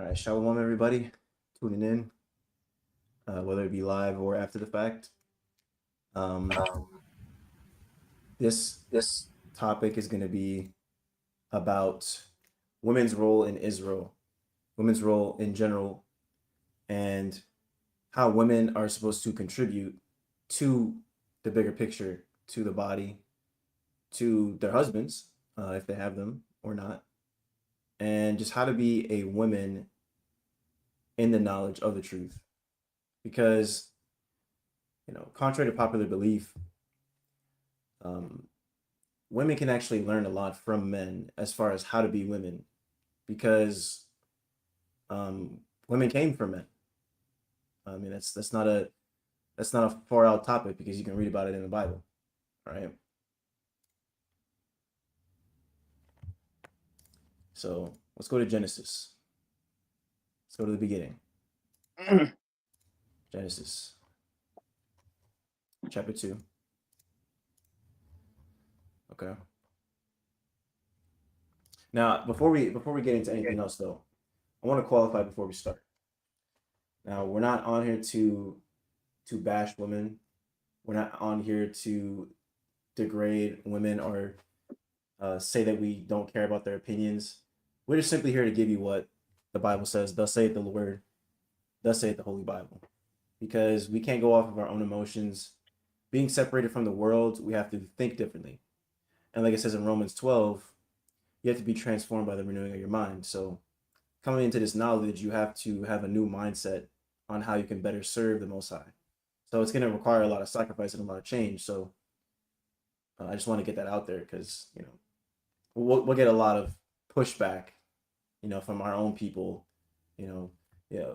All right, shalom, everybody, tuning in, whether it be live or after the fact. Um, this This topic is going to be about women's role in Israel, women's role in general, and how women are supposed to contribute to the bigger picture, to the body, to their husbands, if they have them or not, and just how to be a woman in the knowledge of the truth. Because, contrary to popular belief, um, women can actually learn a lot from men as far as how to be women because women came from men. I mean, that's not a far out topic because you can read about it in the Bible. All right. So let's go to Genesis. Let's go to the beginning. Genesis chapter 2. Okay. Now, before we get into anything else though, I want to qualify before we start. Now, we're not on here to bash women. We're not on here to degrade women or say that we don't care about their opinions. We're just simply here to give you what the Bible says. Thus saith the Lord, thus saith the Holy Bible. Because we can't go off of our own emotions. Being separated from the world, we have to think differently. And like it says in Romans 12, you have to be transformed by the renewing of your mind. So coming into this knowledge, you have to have a new mindset on how you can better serve the Most High. So it's going to require a lot of sacrifice and a lot of change. So I just want to get that out there because, we'll get a lot of pushback, from our own people, you know, yeah,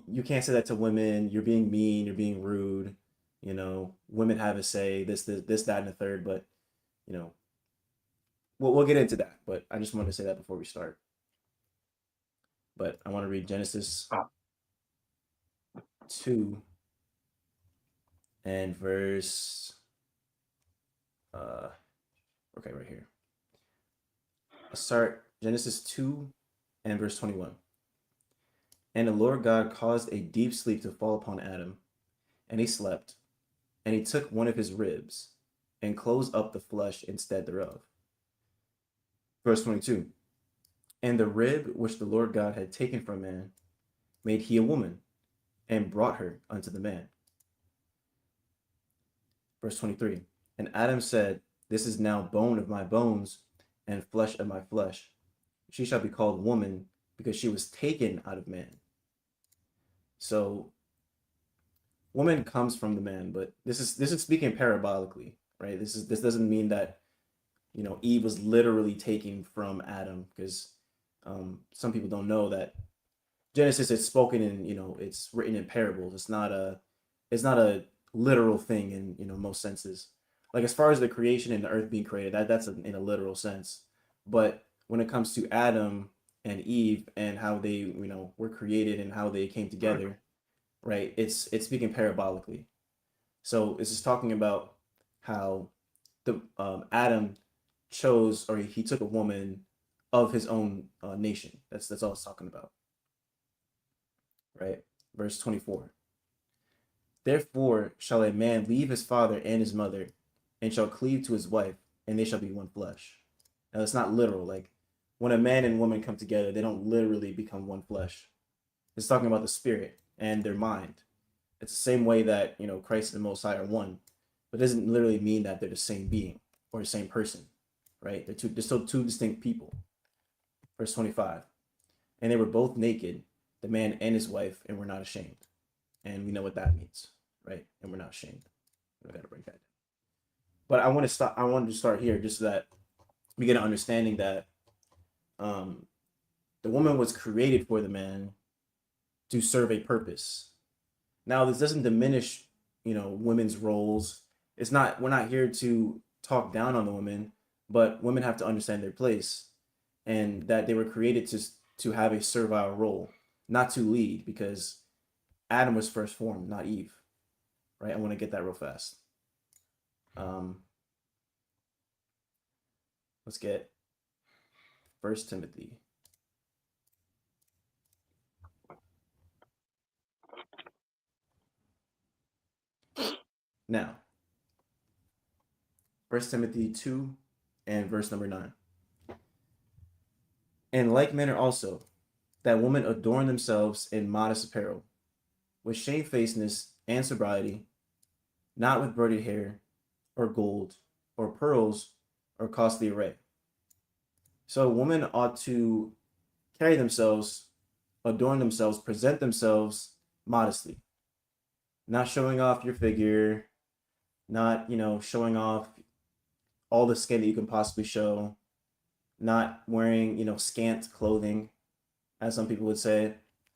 you can't say that to women. You're being mean. You're being rude. Women have a say. This, that, and the third. But you know, we'll get into that. But I just wanted to say that before we start. But I want to read Genesis 2 and verse. Uh, okay, right here. I'll start Genesis 2 and verse 21. And the Lord God caused a deep sleep to fall upon Adam, and he slept. And he took one of his ribs and closed up the flesh instead thereof. Verse 22. And the rib which the Lord God had taken from man made he a woman and brought her unto the man. Verse 23. And Adam said, This is now bone of my bones and flesh of my flesh. She shall be called woman because she was taken out of man. So woman comes from the man, but this is speaking parabolically, right? This doesn't mean that Eve was literally taken from Adam because some people don't know that Genesis is spoken in, it's written in parables. It's not a literal thing in most senses. Like as far as the creation and the earth being created, in a literal sense. But when it comes to Adam and Eve and how they were created and how they came together, right? It's speaking parabolically. So this is talking about how the Adam chose or he took a woman of his own nation. That's all it's talking about, right? Verse 24. Therefore shall a man leave his father and his mother, and shall cleave to his wife, and they shall be one flesh. Now it's not literal. Like when a man and woman come together, they don't literally become one flesh. It's talking about the spirit and their mind. It's the same way that Christ and the Most High are one, but it doesn't literally mean that they're the same being or the same person, right? They're still two distinct people. Verse 25. And they were both naked, the man and his wife, and were not ashamed. And we know what that means, right? And we're not ashamed. I gotta break that down. But I wanted to start here just so that we get an understanding that um, the woman was created for the man to serve a purpose. Now, this doesn't diminish, women's roles. It's not. We're not here to talk down on the women, but women have to understand their place, and that they were created to have a servile role, not to lead, because Adam was first formed, not Eve. Right? I want to get that real fast. Um, let's get First Timothy Now, 1 Timothy 2 and verse number 9. In like manner also, that women adorn themselves in modest apparel, with shamefacedness and sobriety, not with braided hair, or gold, or pearls, or costly array. So women ought to carry themselves, adorn themselves, present themselves modestly, not showing off your figure, not, showing off all the skin that you can possibly show, not wearing, scant clothing, as some people would say,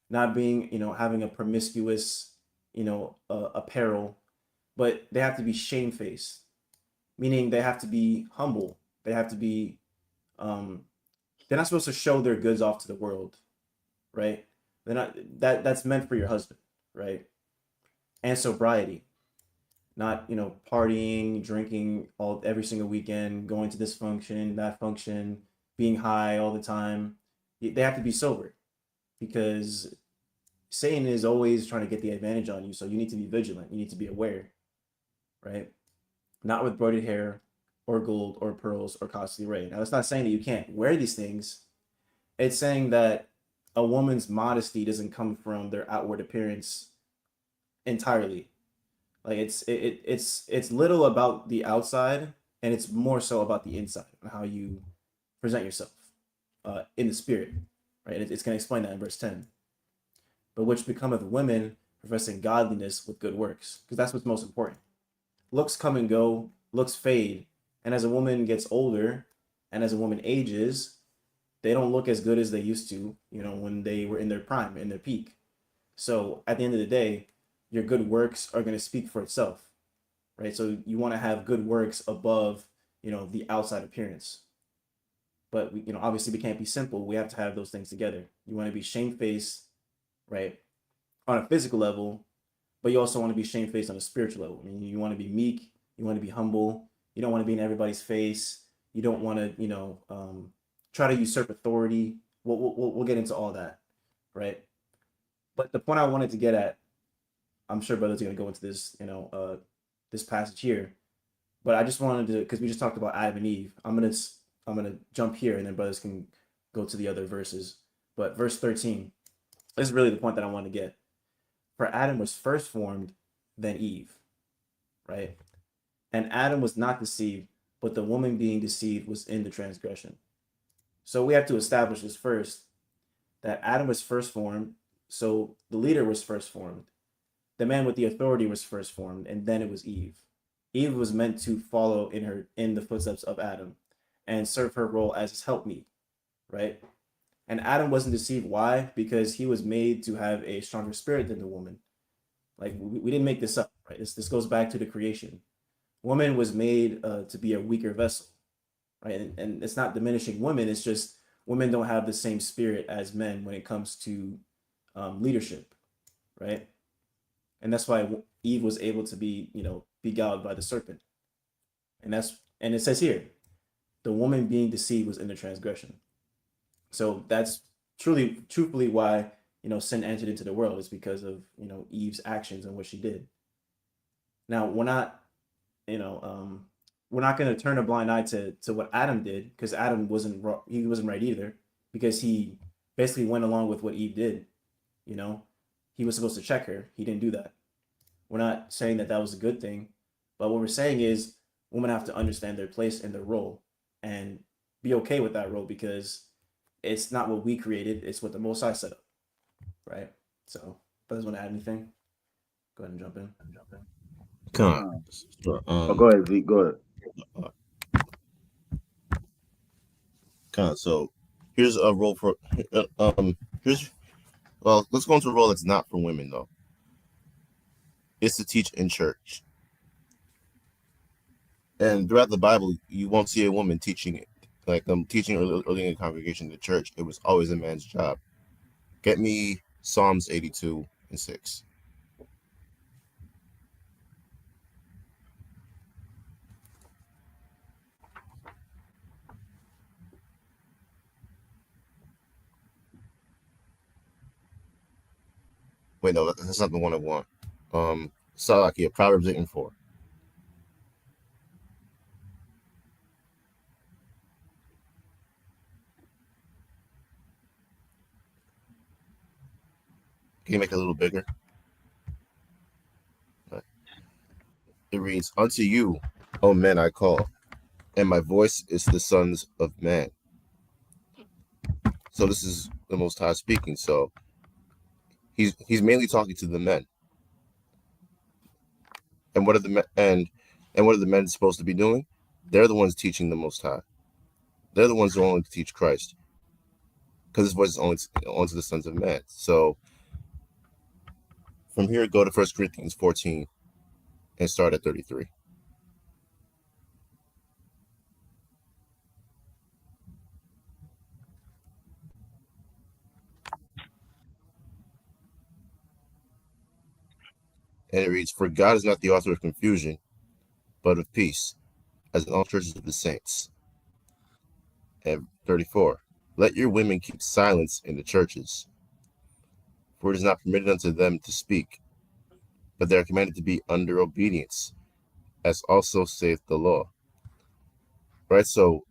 not being, having a promiscuous, apparel, but they have to be shamefaced, meaning they have to be humble. They have to be, um, they're not supposed to show their goods off to the world, right? They're not that's meant for your husband, right? And sobriety, not partying, drinking every single weekend, going to this function, that function, being high all the time. They have to be sober because Satan is always trying to get the advantage on you. So you need to be vigilant. You need to be aware, right? Not with braided hair or gold or pearls or costly array. Now, it's not saying that you can't wear these things. It's saying that a woman's modesty doesn't come from their outward appearance entirely. Like it's little about the outside, and it's more so about the inside and how you present yourself in the spirit, right? It's going to explain that in verse 10. But which becometh women professing godliness with good works, because that's what's most important. Looks come and go, looks fade, and as a woman gets older, and as a woman ages, they don't look as good as they used to, when they were in their prime, in their peak. So at the end of the day, your good works are going to speak for itself, right? So you want to have good works above, the outside appearance. But obviously we can't be simple. We have to have those things together. You want to be shamefaced, right, on a physical level, but you also want to be shamefaced on a spiritual level. I mean, you want to be meek, you want to be humble, you don't want to be in everybody's face, you don't want to, try to usurp authority. We'll get into all that, right? But the point I wanted to get at, I'm sure brothers are going to go into this, this passage here, but I just wanted to, because we just talked about Adam and Eve. I'm gonna jump here, and then brothers can go to the other verses. But verse 13, this is really the point that I want to get. For Adam was first formed, then Eve, right? And Adam was not deceived, but the woman being deceived was in the transgression. So we have to establish this first, that Adam was first formed, so the leader was first formed. The man with the authority was first formed, and then it was Eve. Eve was meant to follow in the footsteps of Adam and serve her role as his helpmeet, right? And Adam wasn't deceived. Why? Because he was made to have a stronger spirit than the woman. Like we didn't make this up, right? This goes back to the creation. Woman was made to be a weaker vessel, right? And it's not diminishing women. It's just women don't have the same spirit as men when it comes to leadership, right? And that's why Eve was able to be, beguiled by the serpent. And it says here, the woman being deceived was in the transgression. So that's truthfully why sin entered into the world, is because of Eve's actions and what she did. Now you know we're not going to turn a blind eye to what Adam did, because Adam wasn't right either, because he basically went along with what Eve did. He was supposed to check her. He didn't do that. We're not saying that that was a good thing, but what we're saying is women have to understand their place and their role and be okay with that role, because it's not what we created, it's what the Most High set up, right? So, brothers want to add anything? Go ahead and jump in. Come on. So, Go ahead, Zeke. Go ahead. so here's a role for here's well, let's go into a role that's not for women though. It's to teach in church. And throughout the Bible, you won't see a woman teaching it. Like teaching or leading a congregation in the church, it was always a man's job. Get me Psalms 82 and 6. Wait, no, that's not the one I want. Salakia, Proverbs 8 and 4. Can you make it a little bigger? It reads, "Unto you, O men, I call, and my voice is the sons of man." So this is the Most High speaking. So he's mainly talking to the men. And what are the men and what are the men supposed to be doing? They're the ones teaching the Most High. They're the ones who only teach Christ, because his voice is only to the sons of man. So from here, go to 1 Corinthians 14 and start at 33. And it reads, "For God is not the author of confusion, but of peace, as in all churches of the saints." And 34, "Let your women keep silence in the churches, for it is not permitted unto them to speak, but they are commanded to be under obedience, as also saith the law." Right? So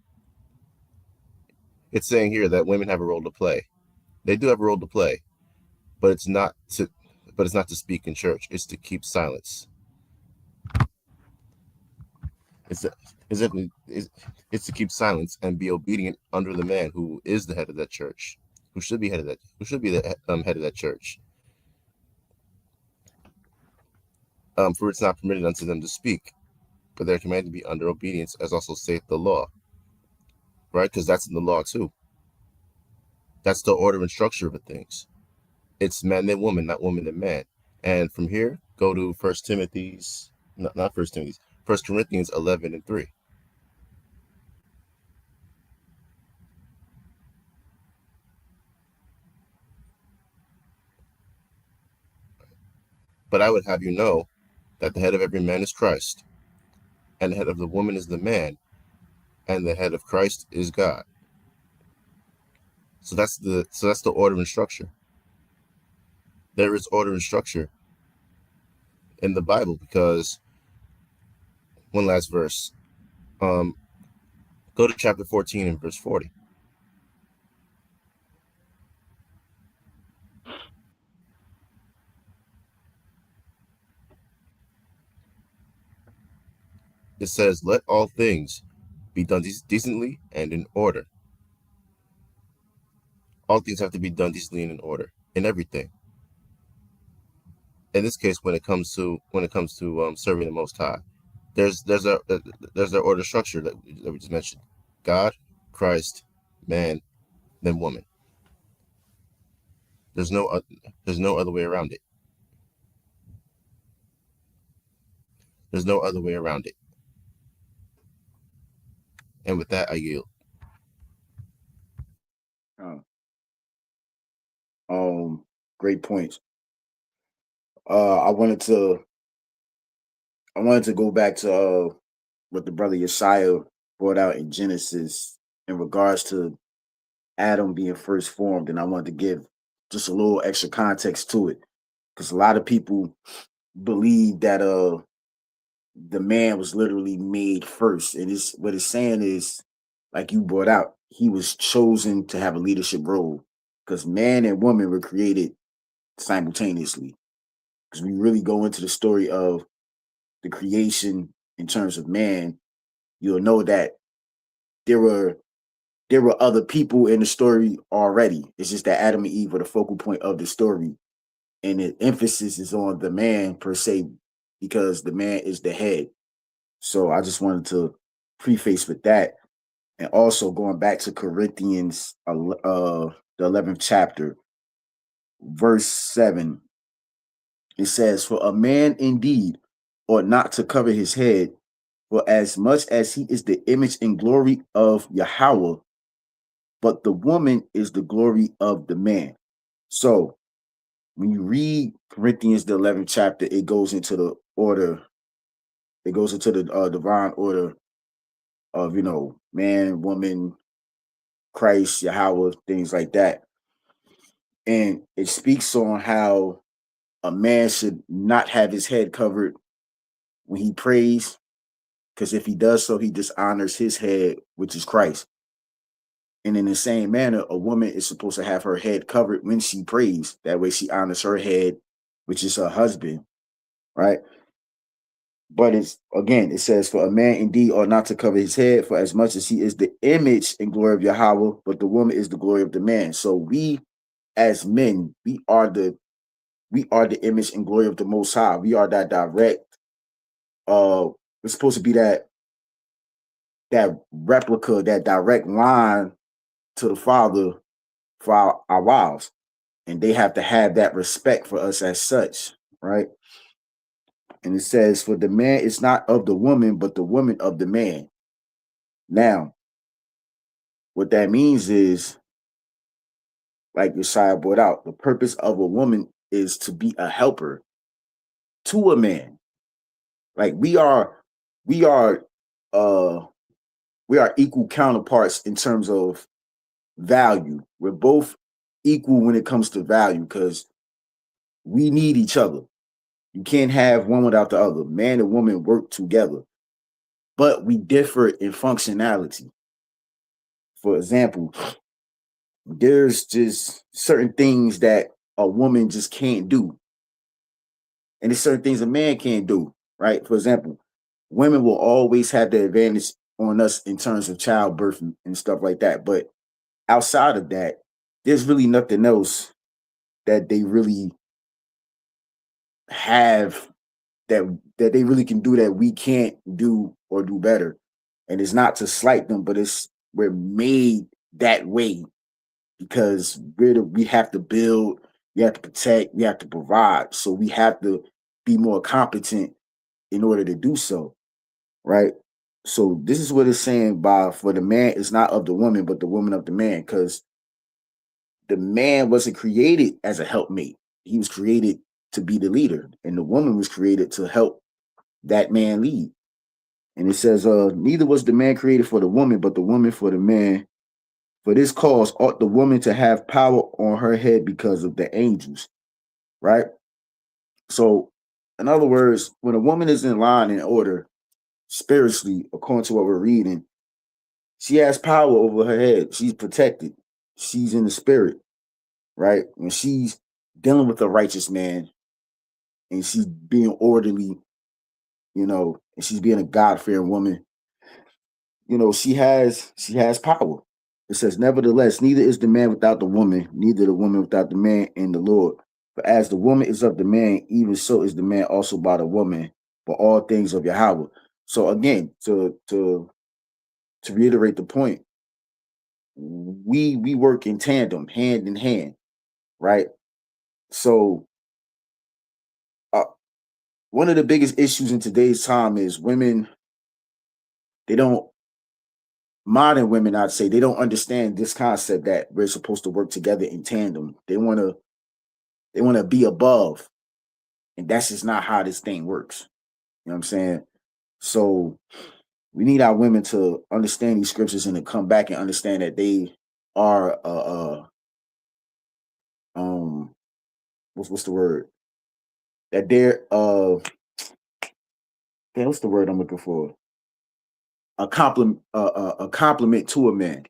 it's saying here that women have a role to play. They do have a role to play, but it's not to speak in church. It's to keep silence. It's it's to keep silence and be obedient under the man who is the head of that church, who should be the head of that church. For it's not permitted unto them to speak, but they're commanded to be under obedience, as also saith the law. Right? Because that's in the law too. That's the order and structure of things. It's man and woman, not woman and man. And from here, go to First Corinthians 11 and 3. "But I would have you know that the head of every man is Christ, and the head of the woman is the man, and the head of Christ is God." So that's the order and structure. There is order and structure in the Bible, because one last verse. Go to chapter 14 and verse 40. It says, "Let all things be done decently and in order." All things have to be done decently and in order in everything. In this case, when it comes to serving the Most High, there's there's the order structure that we just mentioned: God, Christ, man, then woman. There's no other way around it. There's no other way around it. And with that, I yield. Um, Great points. I wanted to go back to what the brother Yeshaya brought out in Genesis in regards to Adam being first formed, and I wanted to give just a little extra context to it, because a lot of people believe that the man was literally made first, and it's what it's saying is, like you brought out, he was chosen to have a leadership role, because man and woman were created simultaneously. Because we really go into the story of the creation in terms of man, you'll know that there were other people in the story already. It's just that Adam and Eve were the focal point of the story, and the emphasis is on the man per se, because the man is the head. So I just wanted to preface with that, and also going back to Corinthians, the 11th chapter, verse 7. It says, "For a man indeed ought not to cover his head, for as much as he is the image and glory of Yahweh, but the woman is the glory of the man." So when you read Corinthians, the 11th chapter, it goes into the order, it goes into the divine order of, man, woman, Christ, Yahweh, things like that. And it speaks on how a man should not have his head covered when he prays, because if he does so, he dishonors his head, which is Christ. And in the same manner, a woman is supposed to have her head covered when she prays. That way she honors her head, which is her husband, right? But it's again, it says, for a man indeed ought not to cover his head, for as much as he is the image and glory of Yahweh, but the woman is the glory of the man. So we as men, we are the image and glory of the Most High. We are that direct. We're supposed to be that replica, that direct line to the Father for our wives, and they have to have that respect for us as such, right? And it says, for the man is not of the woman, but the woman of the man. Now, what that means is, like Josiah brought out, the purpose of a woman is to be a helper to a man. Like we are equal counterparts in terms of value. We're both equal when it comes to value because we need each other. You can't have one without the other. Man and woman work together, but we differ in functionality. For example, there's just certain things that a woman just can't do, and there's certain things a man can't do, right? For example, women will always have the advantage on us in terms of childbirth and stuff like that. But outside of that, there's really nothing else that they really have that they really can do that we can't do or do better. And it's not to slight them, but we're made that way because we have to build, we have to protect, we have to provide. So we have to be more competent in order to do so, right? So this is what it's saying by, for the man is not of the woman, but the woman of the man, because the man wasn't created as a helpmate. He was created to be the leader, and the woman was created to help that man lead. And it says, neither was the man created for the woman, but the woman for the man. For this cause ought the woman to have power on her head because of the angels, right? So, in other words, when a woman is in line and order spiritually, according to what we're reading, she has power over her head. She's protected. She's in the spirit, right? When she's dealing with a righteous man and she's being orderly, and she's being a God-fearing woman, she has power. It says, nevertheless, neither is the man without the woman, neither the woman without the man in the Lord. For as the woman is of the man, even so is the man also by the woman, but all things of Yahweh. So again, to reiterate the point, we work in tandem, hand in hand, right? So one of the biggest issues in today's time is women, modern women, I'd say, they don't understand this concept that we're supposed to work together in tandem. They want to be above, and that's just not how this thing works. You know what I'm saying? So we need our women to understand these scriptures and to come back and understand that they are what's the word? That they're what's the word I'm looking for? A compliment to a man.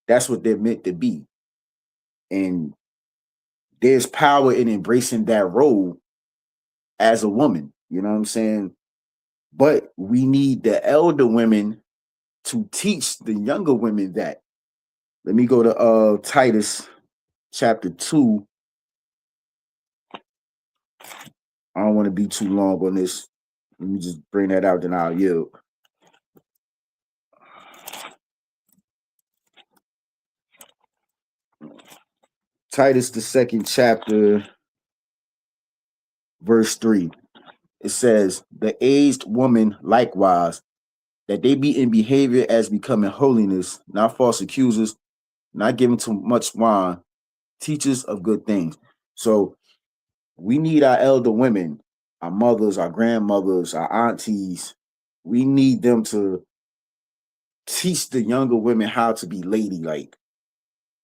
That's what they're meant to be. And there's power in embracing that role as a woman. You know what I'm saying? But we need the elder women to teach the younger women that. Let me go to Titus chapter 2. I don't want to be too long on this. Let me just bring that out, then I'll yield. Titus, the second chapter, verse 3. It says, the aged woman likewise, that they be in behavior as becoming holiness, not false accusers, not giving too much wine, teachers of good things. So we need our elder women, our mothers, our grandmothers, our aunties. We need them to teach the younger women how to be ladylike,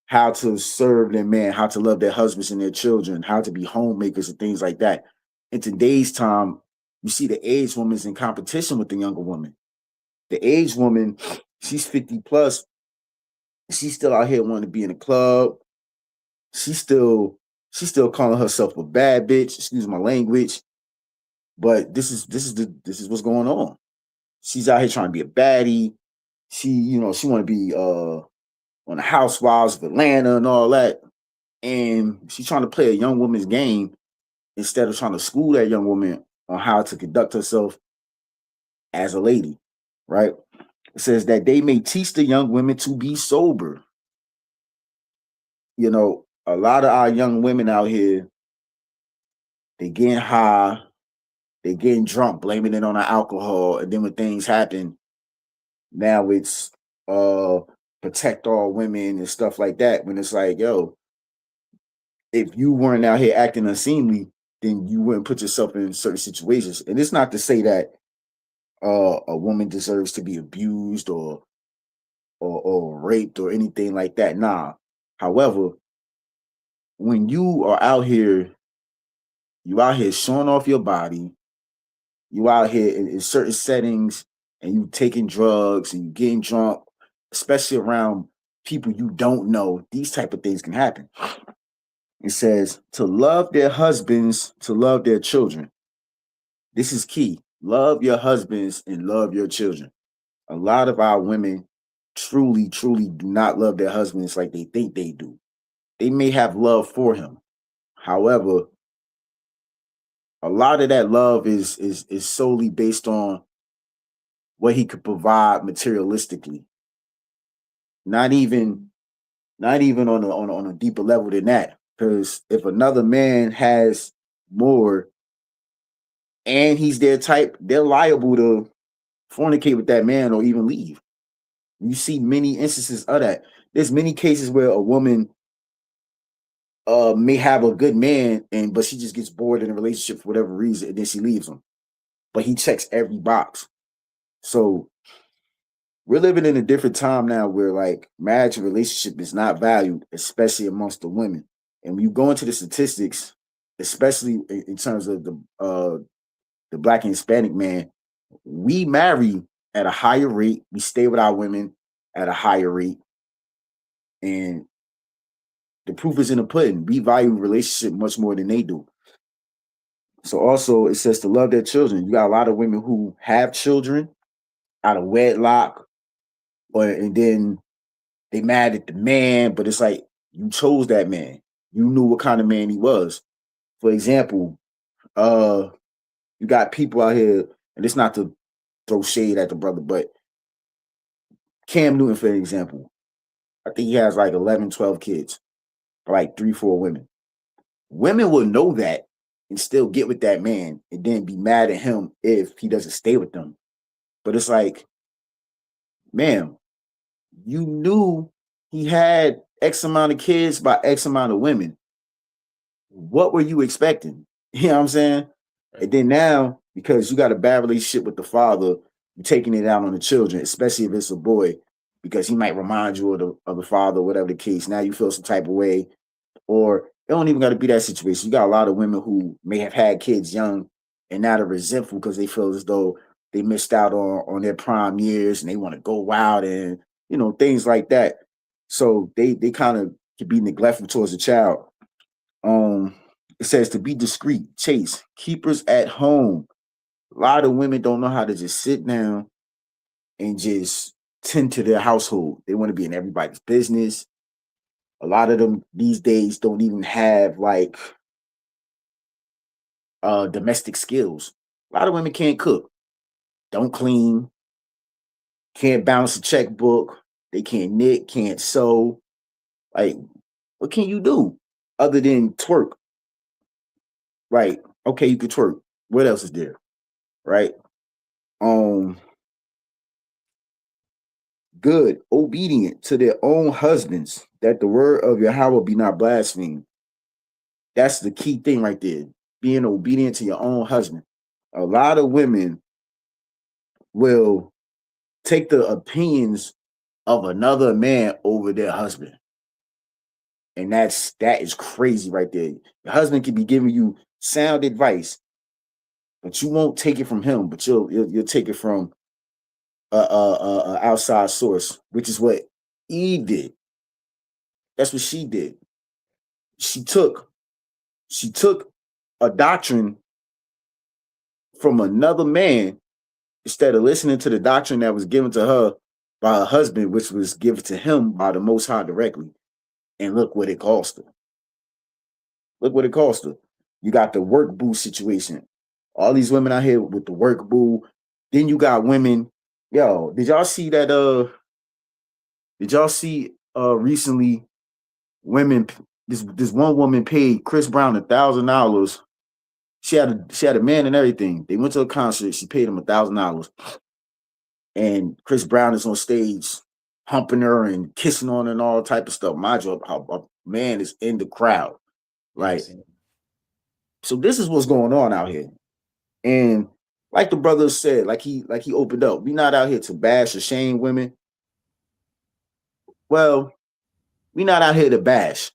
how to serve their man, how to love their husbands and their children, how to be homemakers and things like that. In today's time, you see the aged woman is in competition with the younger woman. The aged woman, she's 50 plus, She's still out here wanting to be in the club. She's still calling herself a bad bitch. Excuse my language. But this is what's going on. She's out here trying to be a baddie. She want to be on the Housewives of Atlanta and all that. And she's trying to play a young woman's game instead of trying to school that young woman on how to conduct herself as a lady, right? It says that they may teach the young women to be sober. You know, a lot of our young women out here, they getting high, they getting drunk, blaming it on the alcohol, and then when things happen, now it's protect all women and stuff like that. When it's like, yo, if you weren't out here acting unseemly, then you wouldn't put yourself in certain situations. And it's not to say that a woman deserves to be abused or raped or anything like that. Nah. However, when you are out here, you out here showing off your body, you out here in certain settings, and you taking drugs and you getting drunk, especially around people you don't know, these type of things can happen. It says to love their husbands, to love their children. This is key. Love your husbands and love your children. A lot of our women truly, truly do not love their husbands like they think they do. They may have love for him. However, a lot of that love is solely based on what he could provide materialistically. Not even on a deeper level than that. Because if another man has more and he's their type, they're liable to fornicate with that man or even leave. You see many instances of that. There's many cases where a woman may have a good man, but she just gets bored in a relationship for whatever reason, and then she leaves him. But he checks every box. So we're living in a different time now where like marriage and relationship is not valued, especially amongst the women. And when you go into the statistics, especially in terms of the Black and Hispanic man, we marry at a higher rate. We stay with our women at a higher rate. And the proof is in the pudding. We value relationship much more than they do. So also it says to love their children. You got a lot of women who have children out of wedlock, and then they mad at the man, but it's like you chose that man. You knew what kind of man he was. For example, you got people out here, and it's not to throw shade at the brother, but Cam Newton, for example, I think he has like 11, 12 kids, like 3, 4 women. Women will know that and still get with that man and then be mad at him if he doesn't stay with them. But it's like, ma'am, you knew he had X amount of kids by X amount of women. What were you expecting? You know what I'm saying? And then now, because you got a bad relationship with the father, you're taking it out on the children, especially if it's a boy, because he might remind you of the father, whatever the case. Now you feel some type of way, or it don't even got to be that situation. You got a lot of women who may have had kids young and now they're resentful because they feel as though they missed out on their prime years and they want to go wild and things like that. So they kind of can be neglectful towards the child. It says to be discreet, chaste, keepers at home. A lot of women don't know how to just sit down and just tend to their household. They want to be in everybody's business. A lot of them these days don't even have like domestic skills. A lot of women can't cook, don't clean, can't balance a checkbook. They can't knit, can't sew. Like, what can you do other than twerk? Right. Okay, you can twerk. What else is there? Right. Good, obedient to their own husbands, that the word of Yahweh be not blasphemed. That's the key thing right there. Being obedient to your own husband. A lot of women will take the opinions of another man over their husband. And that is crazy right there. Your husband can be giving you sound advice, but you won't take it from him, but you'll take it from a outside source, which is what Eve did. That's what she did. She took a doctrine from another man instead of listening to the doctrine that was given to her by her husband, which was given to him by the Most High directly. And look what it cost her. Look what it cost her. You got the work boo situation. All these women out here with the work boo. Then you got women. Yo, did y'all see that? Did y'all see recently women? This one woman paid Chris Brown $1,000. She had a man and everything. They went to a concert. She paid him $1,000, and Chris Brown is on stage humping her and kissing on her and all type of stuff. Mind you, a man is in the crowd, right? So this is what's going on out here, and like the brother said, like he opened up. We're not out here to bash or shame women. Well, we're not out here to bash,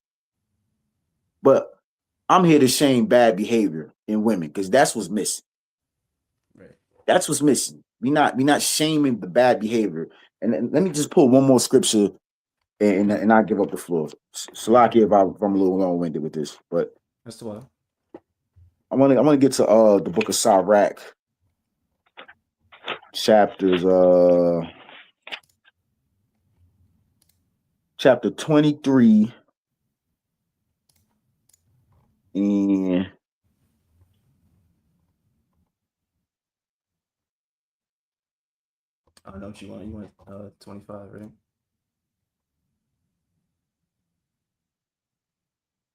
but I'm here to shame bad behavior in women because that's what's missing. Right. That's what's missing. We're not shaming the bad behavior. And let me just pull one more scripture, and I give up the floor. Salaki, if I'm a little long-winded with this, but That's the one. I want to get to the book of Sirach, chapter 23, and I know what you want. You want 25, right?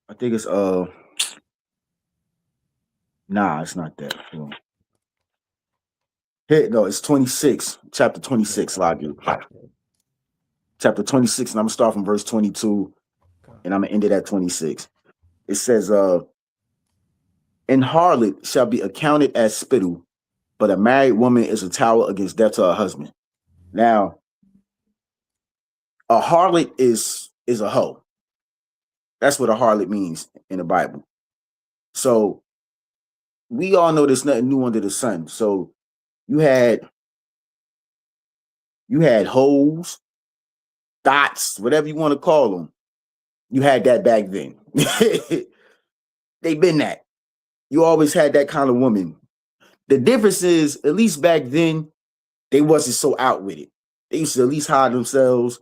I think it's nah, it's not that. Hold on. Here, no, it's 26, chapter 26, Lagi. Chapter 26, and I'm gonna start from verse 22, and I'm gonna end it at 26. It says, "And harlot shall be accounted as spittle, but a married woman is a tower against death to her husband." Now, a harlot is a hoe. That's what a harlot means in the Bible. So we all know there's nothing new under the sun. So you had hoes, dots, whatever you want to call them. You had that back then. They been that. You always had that kind of woman. The difference is, at least back then, they wasn't so out with it. They used to at least hide themselves.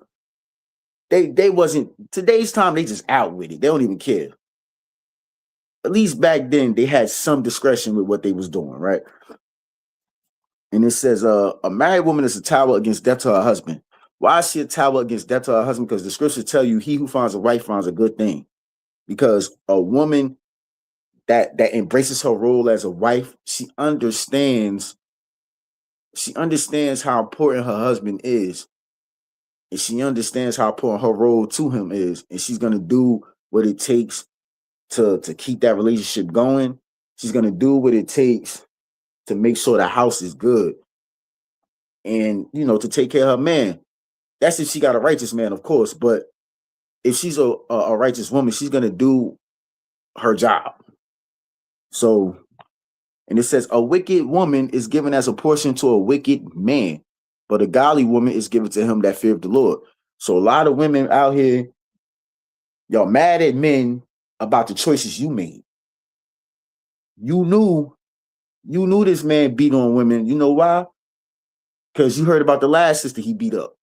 They wasn't, today's time, they just out with it. They don't even care. At least back then, they had some discretion with what they was doing, right? And it says, a married woman is a tower against death to her husband. Why is she a tower against death to her husband? Because the scriptures tell you, he who finds a wife finds a good thing. Because a woman that embraces her role as a wife, she understands how important her husband is. And she understands how important her role to him is. And she's going to do what it takes to keep that relationship going. She's going to do what it takes to make sure the house is good. And, to take care of her man. That's if she got a righteous man, of course. But if she's a righteous woman, she's going to do her job. So, and it says, a wicked woman is given as a portion to a wicked man, but a godly woman is given to him that feareth the Lord. So a lot of women out here, y'all mad at men about the choices you made. You knew this man beat on women. You know why? Because you heard about the last sister he beat up.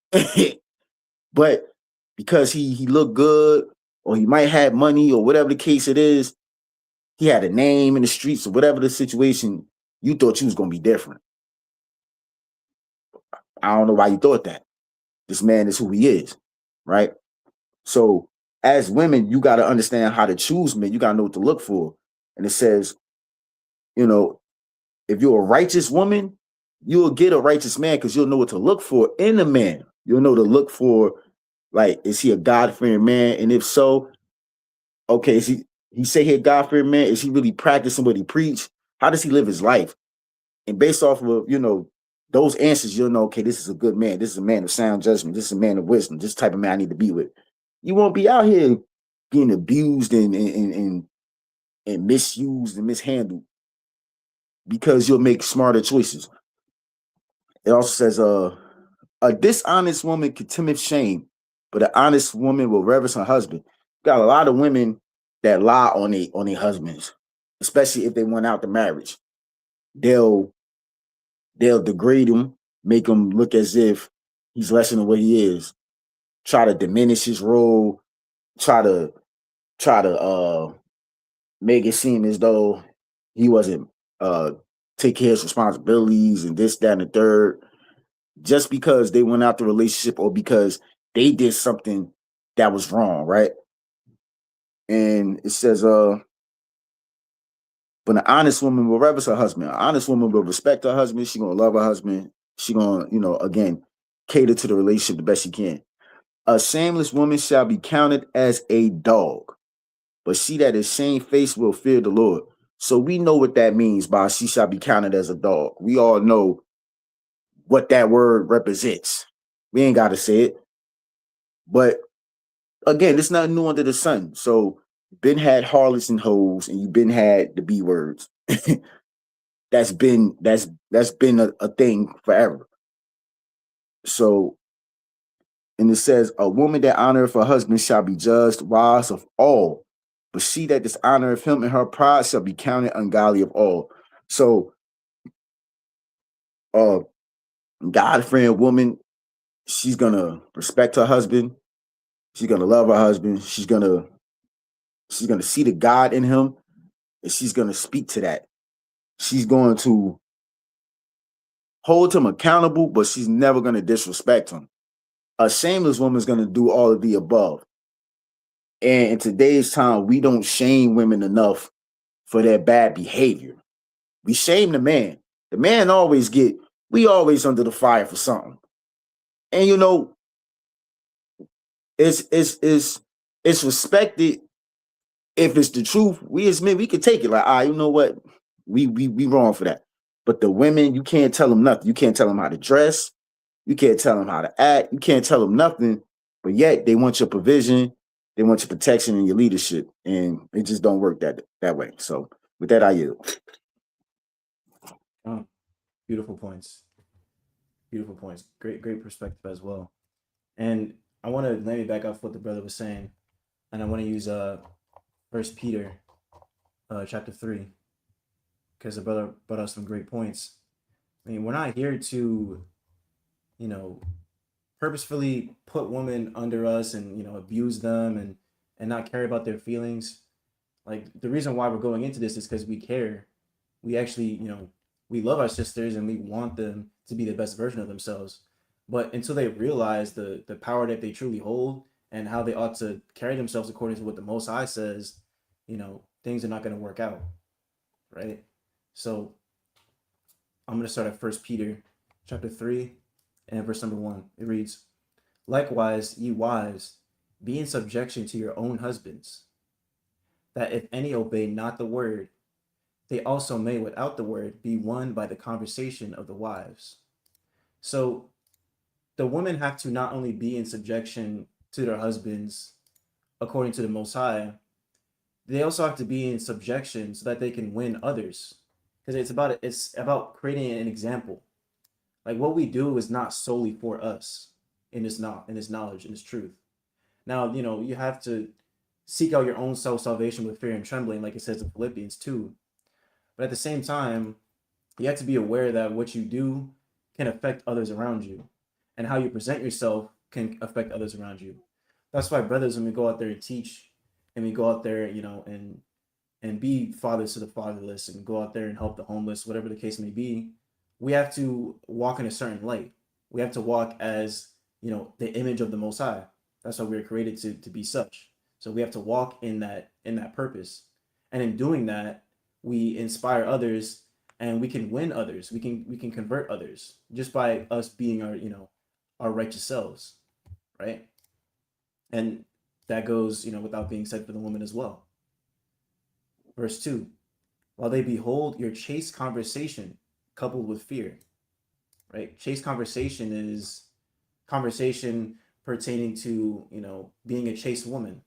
But because he looked good, or he might have money, or whatever the case it is, he had a name in the streets, or whatever the situation, you thought you was going to be different. I don't know why you thought that. This man is who he is, right? So as women, you got to understand how to choose men. You got to know what to look for. And it says, if you're a righteous woman, you'll get a righteous man because you'll know what to look for in a man. You'll know to look for, like, is he a God-fearing man? And if so, okay, is he say he a God-fearing man? Is he really practicing what he preach? How does he live his life? And based off of, those answers, you'll know, okay, this is a good man. This is a man of sound judgment. This is a man of wisdom. This type of man I need to be with. You won't be out here being abused and misused and mishandled because you'll make smarter choices. It also says, a dishonest woman contemneth shame, but an honest woman will reverence her husband. Got a lot of women that lie on their husbands, especially if they went out to marriage. They'll they'll degrade him, make him look as if he's less than what he is. Try to diminish his role. Try to try to make it seem as though he wasn't take care of his responsibilities and this, that, and the third, just because they went out the relationship or because they did something that was wrong, right? And it says, but an honest woman will reverence her husband. An honest woman will respect her husband. She gonna love her husband. She gonna, again, cater to the relationship the best she can. A shameless woman shall be counted as a dog, but she that is shamefaced will fear the Lord. So we know what that means by she shall be counted as a dog. We all know what that word represents. We ain't got to say it. But again, it's nothing new under the sun. So been had harlots and hoes, and you've been had the B words. That's been a thing forever. So, and it says, a woman that honoreth her husband shall be judged wise of all, but she that dishonoreth him in her pride shall be counted ungodly of all. So, God-fearing woman, she's gonna respect her husband. She's gonna love her husband. She's gonna see the God in him, and she's gonna speak to that. She's going to hold him accountable, but she's never gonna disrespect him. A shameless woman is gonna do all of the above. And in today's time, we don't shame women enough for their bad behavior. We shame the man. The man we always under the fire for something. And it's respected if it's the truth. We as men, we can take it like, you know what? We wrong for that. But the women, you can't tell them nothing. You can't tell them how to dress. You can't tell them how to act. You can't tell them nothing. But yet they want your provision, they want your protection and your leadership, and it just don't work that way. So with that, I yield. Oh, beautiful points. Beautiful points. Great perspective as well. And I want to let me back off what the brother was saying, and I want to use First Peter, chapter 3, because the brother brought us some great points. I mean, we're not here to, you know, purposefully put women under us and abuse them and not care about their feelings. Like the reason why we're going into this is because we care. We actually, we love our sisters and we want them to be the best version of themselves. But until they realize the power that they truly hold and how they ought to carry themselves according to what the Most High says, things are not going to work out, right? So I'm going to start at First Peter chapter 3 and verse number 1. It reads, likewise, ye wives, be in subjection to your own husbands, that if any obey not the word, they also may without the word be won by the conversation of the wives. So the women have to not only be in subjection to their husbands according to the Most High, they also have to be in subjection so that they can win others. Because it's about creating an example. Like what we do is not solely for us in this knowledge, in this truth. Now, you have to seek out your own self-salvation with fear and trembling, like it says in Philippians 2. But at the same time, you have to be aware that what you do can affect others around you, and how you present yourself can affect others around you. That's why, brothers, when we go out there and teach, and we go out there, and be fathers to the fatherless, and go out there and help the homeless, whatever the case may be, we have to walk in a certain light. We have to walk as, the image of the Most High. That's why we were created to be such. So we have to walk in that purpose. And in doing that, we inspire others and we can win others. We can convert others just by us being our righteous selves, right? And that goes, without being said for the woman as well. Verse 2, while they behold your chaste conversation coupled with fear, right? Chaste conversation is conversation pertaining to, being a chaste woman.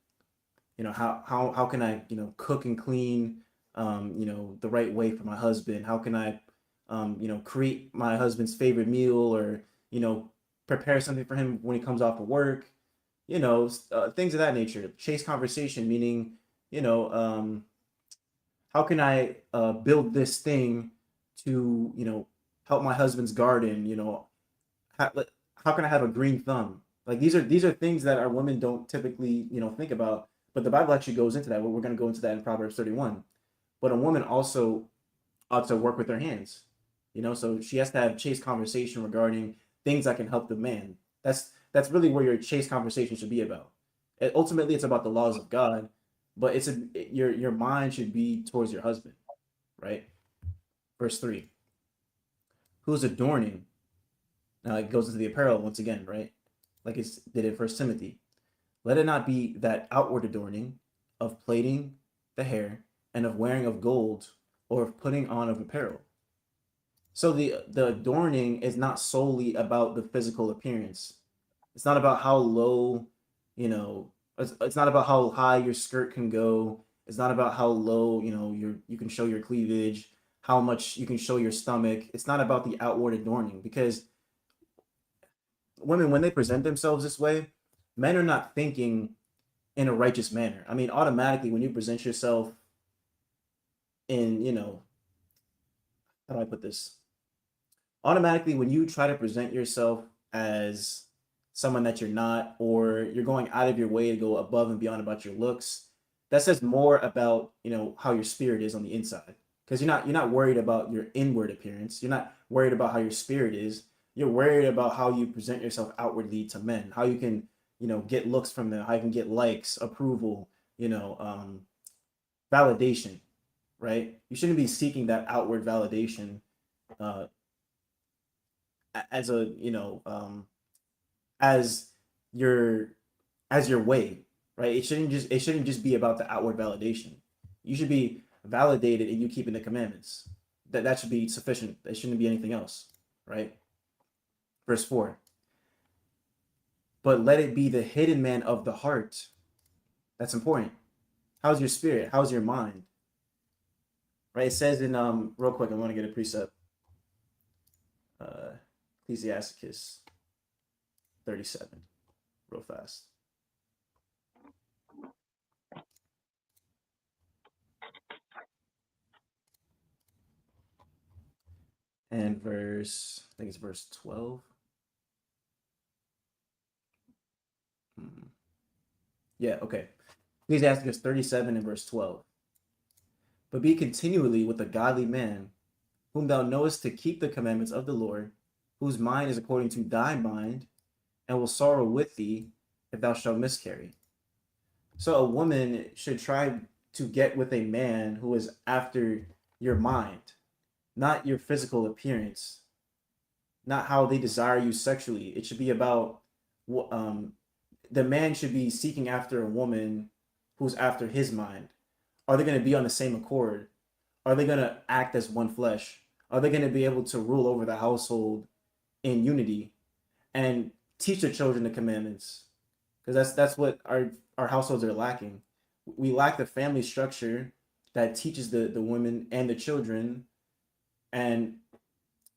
How can I, cook and clean, the right way for my husband? How can I, create my husband's favorite meal, or, prepare something for him when he comes off of work? things of that nature. Chase conversation, meaning, you know, how can I build this thing to, help my husband's garden? How can I have a green thumb? Like these are things that our women don't typically, think about. But the Bible actually goes into that. We're going to go into that in Proverbs 31. But a woman also ought to work with her hands. So she has to have chase conversation regarding things that can help the man. That's really where your chase conversation should be about. Ultimately, it's about the laws of God, but your mind should be towards your husband, right? Verse 3. Who's adorning? Now it goes into the apparel once again, right? Like it's did in First Timothy. Let it not be that outward adorning of plaiting the hair and of wearing of gold or of putting on of apparel. So the adorning is not solely about the physical appearance. It's not about how low, it's not about how high your skirt can go. It's not about how low, you can show your cleavage, how much you can show your stomach. It's not about the outward adorning, because women, when they present themselves this way, men are not thinking in a righteous manner. I mean, automatically when you present yourself in, how do I put this? Automatically when you try to present yourself as someone that you're not, or you're going out of your way to go above and beyond about your looks, that says more about, how your spirit is on the inside. Because you're not worried about your inward appearance. You're not worried about how your spirit is. You're worried about how you present yourself outwardly to men, how you can, get looks from them, how you can get likes, approval, validation, right? You shouldn't be seeking that outward validation uh, as a, as your as your way, right? It shouldn't just be about the outward validation. You should be validated in you keeping the commandments. That should be sufficient. There shouldn't be anything else, right? Verse 4. But let it be the hidden man of the heart. That's important. How's your spirit? How's your mind? Right? It says in real quick, I want to get a precept. Uh Ecclesiasticus 37, real fast. And I think it's verse 12. Hmm. Yeah, okay. Ecclesiasticus 37 and verse 12. But be continually with a godly man, whom thou knowest to keep the commandments of the Lord, whose mind is according to thy mind, and will sorrow with thee if thou shalt miscarry. So a woman should try to get with a man who is after your mind, not your physical appearance, not how they desire you sexually. It should be about the man should be seeking after a woman who's after his mind. Are they going to be on the same accord? Are they going to act as one flesh? Are they going to be able to rule over the household in unity and teach the children the commandments? Because that's what our households are lacking. We lack the family structure that teaches the women and the children, and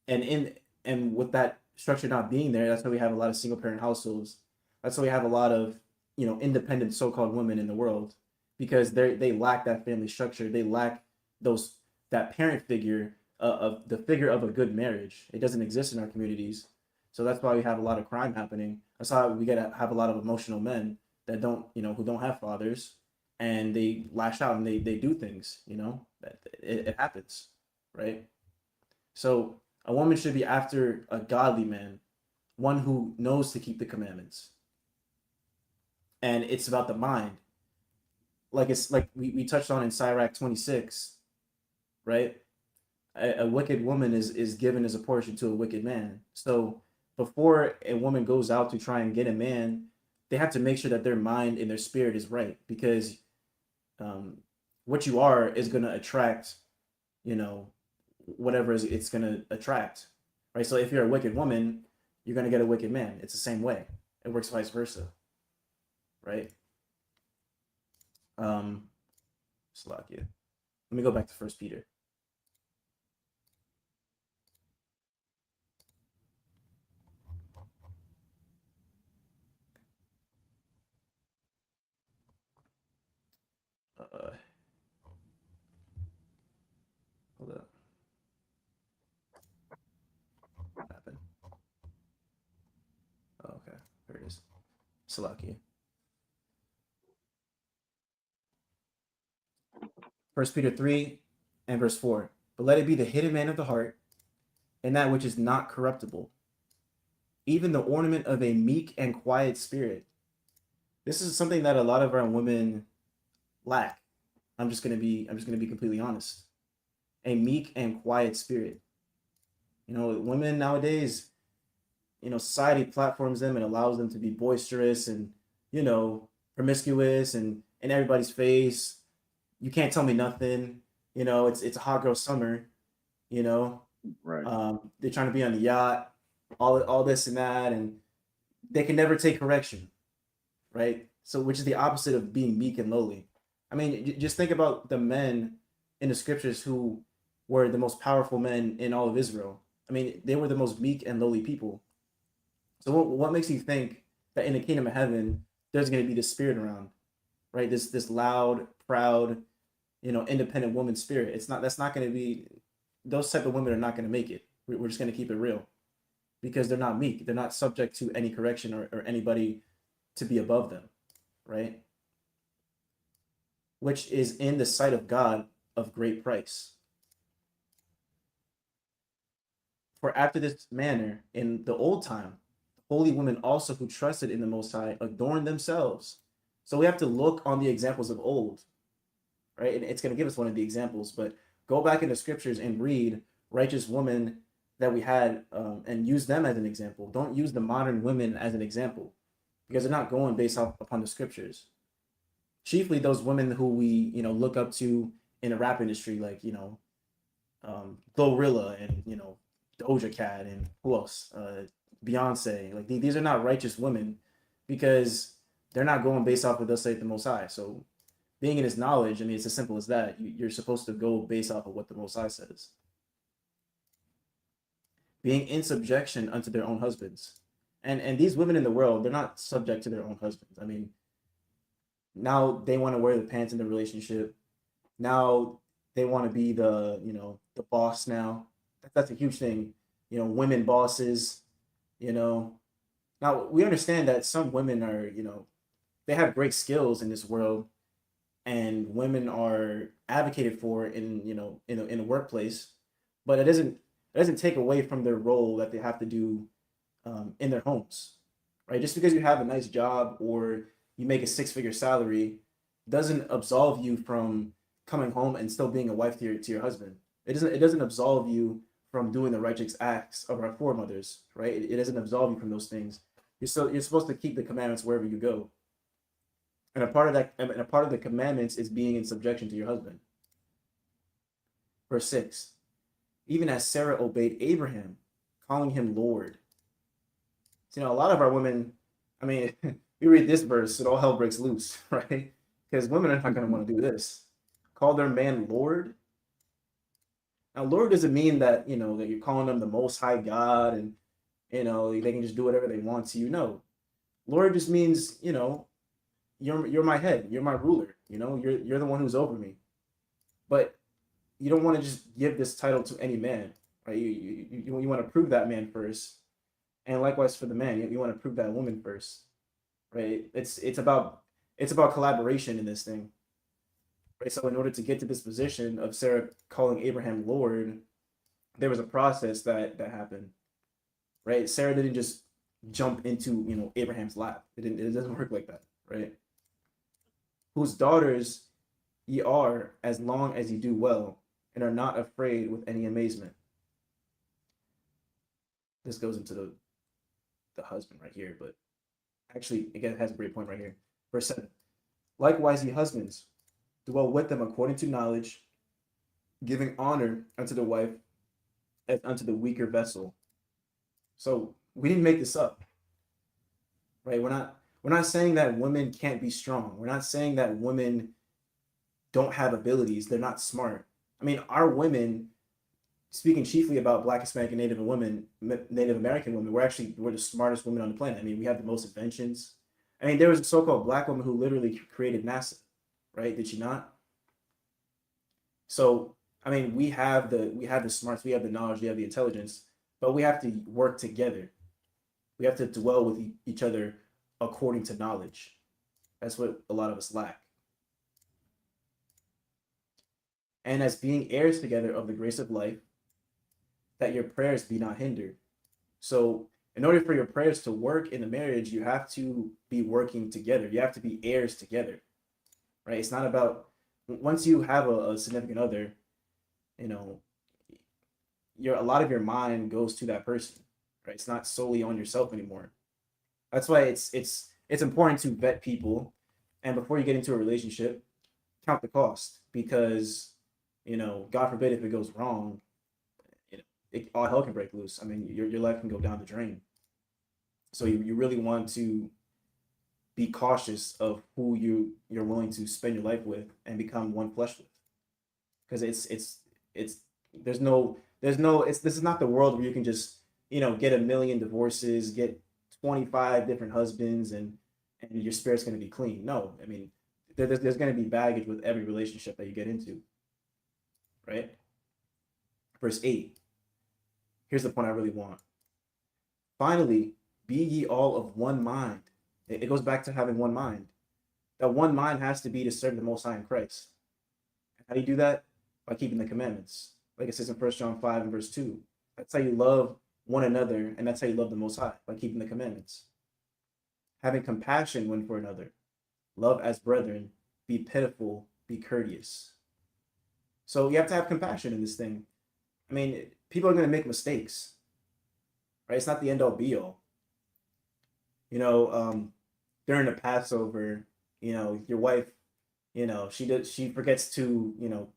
and in and with that structure not being there, that's why we have a lot of single parent households. That's why we have a lot of independent so-called women in the world, because they lack that family structure. They lack those that parent figure, of the figure of a good marriage. It doesn't exist in our communities, so that's why we have a lot of crime happening. That's why we gotta have a lot of emotional men that don't who don't have fathers, and they lash out and they do things. That it happens, right? So a woman should be after a godly man, one who knows to keep the commandments. And it's about the mind. Like it's like we touched on in Sirach 26, right? A wicked woman is given as a portion to a wicked man. So before a woman goes out to try and get a man, they have to make sure that their mind and their spirit is right, because um, what you are is going to attract, you know, whatever it's going to attract, right? So if you're a wicked woman, you're going to get a wicked man. It's the same way. It works vice versa, right? Um, Slovakia. Let me go back to First Peter. Hold up. What happened? Oh, okay. There it is. Salaki. First Peter 3 and verse 4. But let it be the hidden man of the heart, and that which is not corruptible, even the ornament of a meek and quiet spirit. This is something that a lot of our women lack. I'm just gonna be completely honest. A meek and quiet spirit. You know, women nowadays, you know, society platforms them and allows them to be boisterous and, you know, promiscuous and in everybody's face. You can't tell me nothing. You know, it's a hot girl summer. You know, Right. they're trying to be on the yacht, all this and that, and they can never take correction, right? So, which is the opposite of being meek and lowly. I mean, just think about the men in the scriptures who were the most powerful men in all of Israel. I mean, they were the most meek and lowly people. So, what makes you think that in the kingdom of heaven there's going to be this spirit around, right? This loud, proud, you know, independent woman spirit. It's not. That's not going to be. Those type of women are not going to make it. We're just going to keep it real, because they're not meek. They're not subject to any correction or anybody to be above them, right? Which is in the sight of God of great price. For after this manner, in the old time, holy women also who trusted in the Most High adorned themselves. So we have to look on the examples of old, right? And it's going to give us one of the examples, but go back in the scriptures and read righteous women that we had and use them as an example. Don't use the modern women as an example, because they're not going based off upon the scriptures. Chiefly those women who we, you know, look up to in the rap industry, like, you know, Glorilla and, you know, Doja Cat and who else? Beyonce. Like these are not righteous women, because they're not going based off of thus saith the Most High. So being in his knowledge, I mean, it's as simple as that. You're supposed to go based off of what the Most High says. Being in subjection unto their own husbands. And these women in the world, they're not subject to their own husbands. I mean, now they want to wear the pants in the relationship. Now they want to be the, you know, the boss now. That's a huge thing. You know, women bosses, you know. Now we understand that some women are, you know, they have great skills in this world, and women are advocated for in, you know, in a workplace, but it doesn't take away from their role that they have to do in their homes, right? Just because you have a nice job or you make a six-figure salary doesn't absolve you from coming home and still being a wife to your husband. It doesn't absolve you from doing the righteous acts of our foremothers, right? It doesn't absolve you from those things. You're supposed to keep the commandments wherever you go. And a part of the commandments is being in subjection to your husband. Verse 6. Even as Sarah obeyed Abraham, calling him Lord. So, you know, a lot of our women, I mean, we read this verse, it all hell breaks loose, right? Because women are not going to want to do this. Call their man Lord. Now, Lord doesn't mean that, you know, that you're calling them the Most High God and, you know, they can just do whatever they want to you. No, Lord just means, you know, you're my head, you're my ruler, you know, you're the one who's over me. But you don't want to just give this title to any man, right? You want to prove that man first, and likewise for the man, you want to prove that woman first, right? It's about collaboration in this thing, right? So in order to get to this position of Sarah calling Abraham Lord, there was a process that happened, right? Sarah didn't just jump into, you know, Abraham's lap. It doesn't work like that, right? Whose daughters ye are, as long as ye do well, and are not afraid with any amazement. This goes into the husband right here, but actually, again, it has a great point right here. Verse 7. Likewise, ye husbands, dwell with them according to knowledge, giving honor unto the wife as unto the weaker vessel. So we didn't make this up, right? We're not saying that women can't be strong. We're not saying that women don't have abilities. They're not smart. I mean, our women, speaking chiefly about Black, Hispanic, and Native American women, we're the smartest women on the planet. I mean, we have the most inventions. I mean, there was a so-called Black woman who literally created NASA, right? Did she not? So, I mean, we have the smarts, we have the knowledge, we have the intelligence, but we have to work together. We have to dwell with each other according to knowledge. That's what a lot of us lack. And as being heirs together of the grace of life, that your prayers be not hindered. So, in order for your prayers to work in the marriage, you have to be working together. You have to be heirs together, right? It's not about once you have a significant other, you know, a lot of your mind goes to that person, right? It's not solely on yourself anymore. That's why it's important to vet people, and before you get into a relationship, count the cost because God forbid if it goes wrong, all hell can break loose. I mean, your life can go down the drain. So you really want to be cautious of who you're willing to spend your life with and become one flesh with, because it's there's no this is not the world where you can just get a million divorces, get 25 different husbands, and your spirit's going to be clean. No, I mean, there's going to be baggage with every relationship that you get into, right? Verse 8. Here's the point I really want. Finally, be ye all of one mind. It goes back to having one mind. That one mind has to be to serve the Most High in Christ. How do you do that? By keeping the commandments. Like it says in 1 John 5 and verse 2. That's how you love one another, and that's how you love the Most High, by keeping the commandments. Having compassion one for another. Love as brethren. Be pitiful. Be courteous. So you have to have compassion in this thing. I mean, people are going to make mistakes, right? It's not the end all be all. During the Passover, your wife, she forgets to,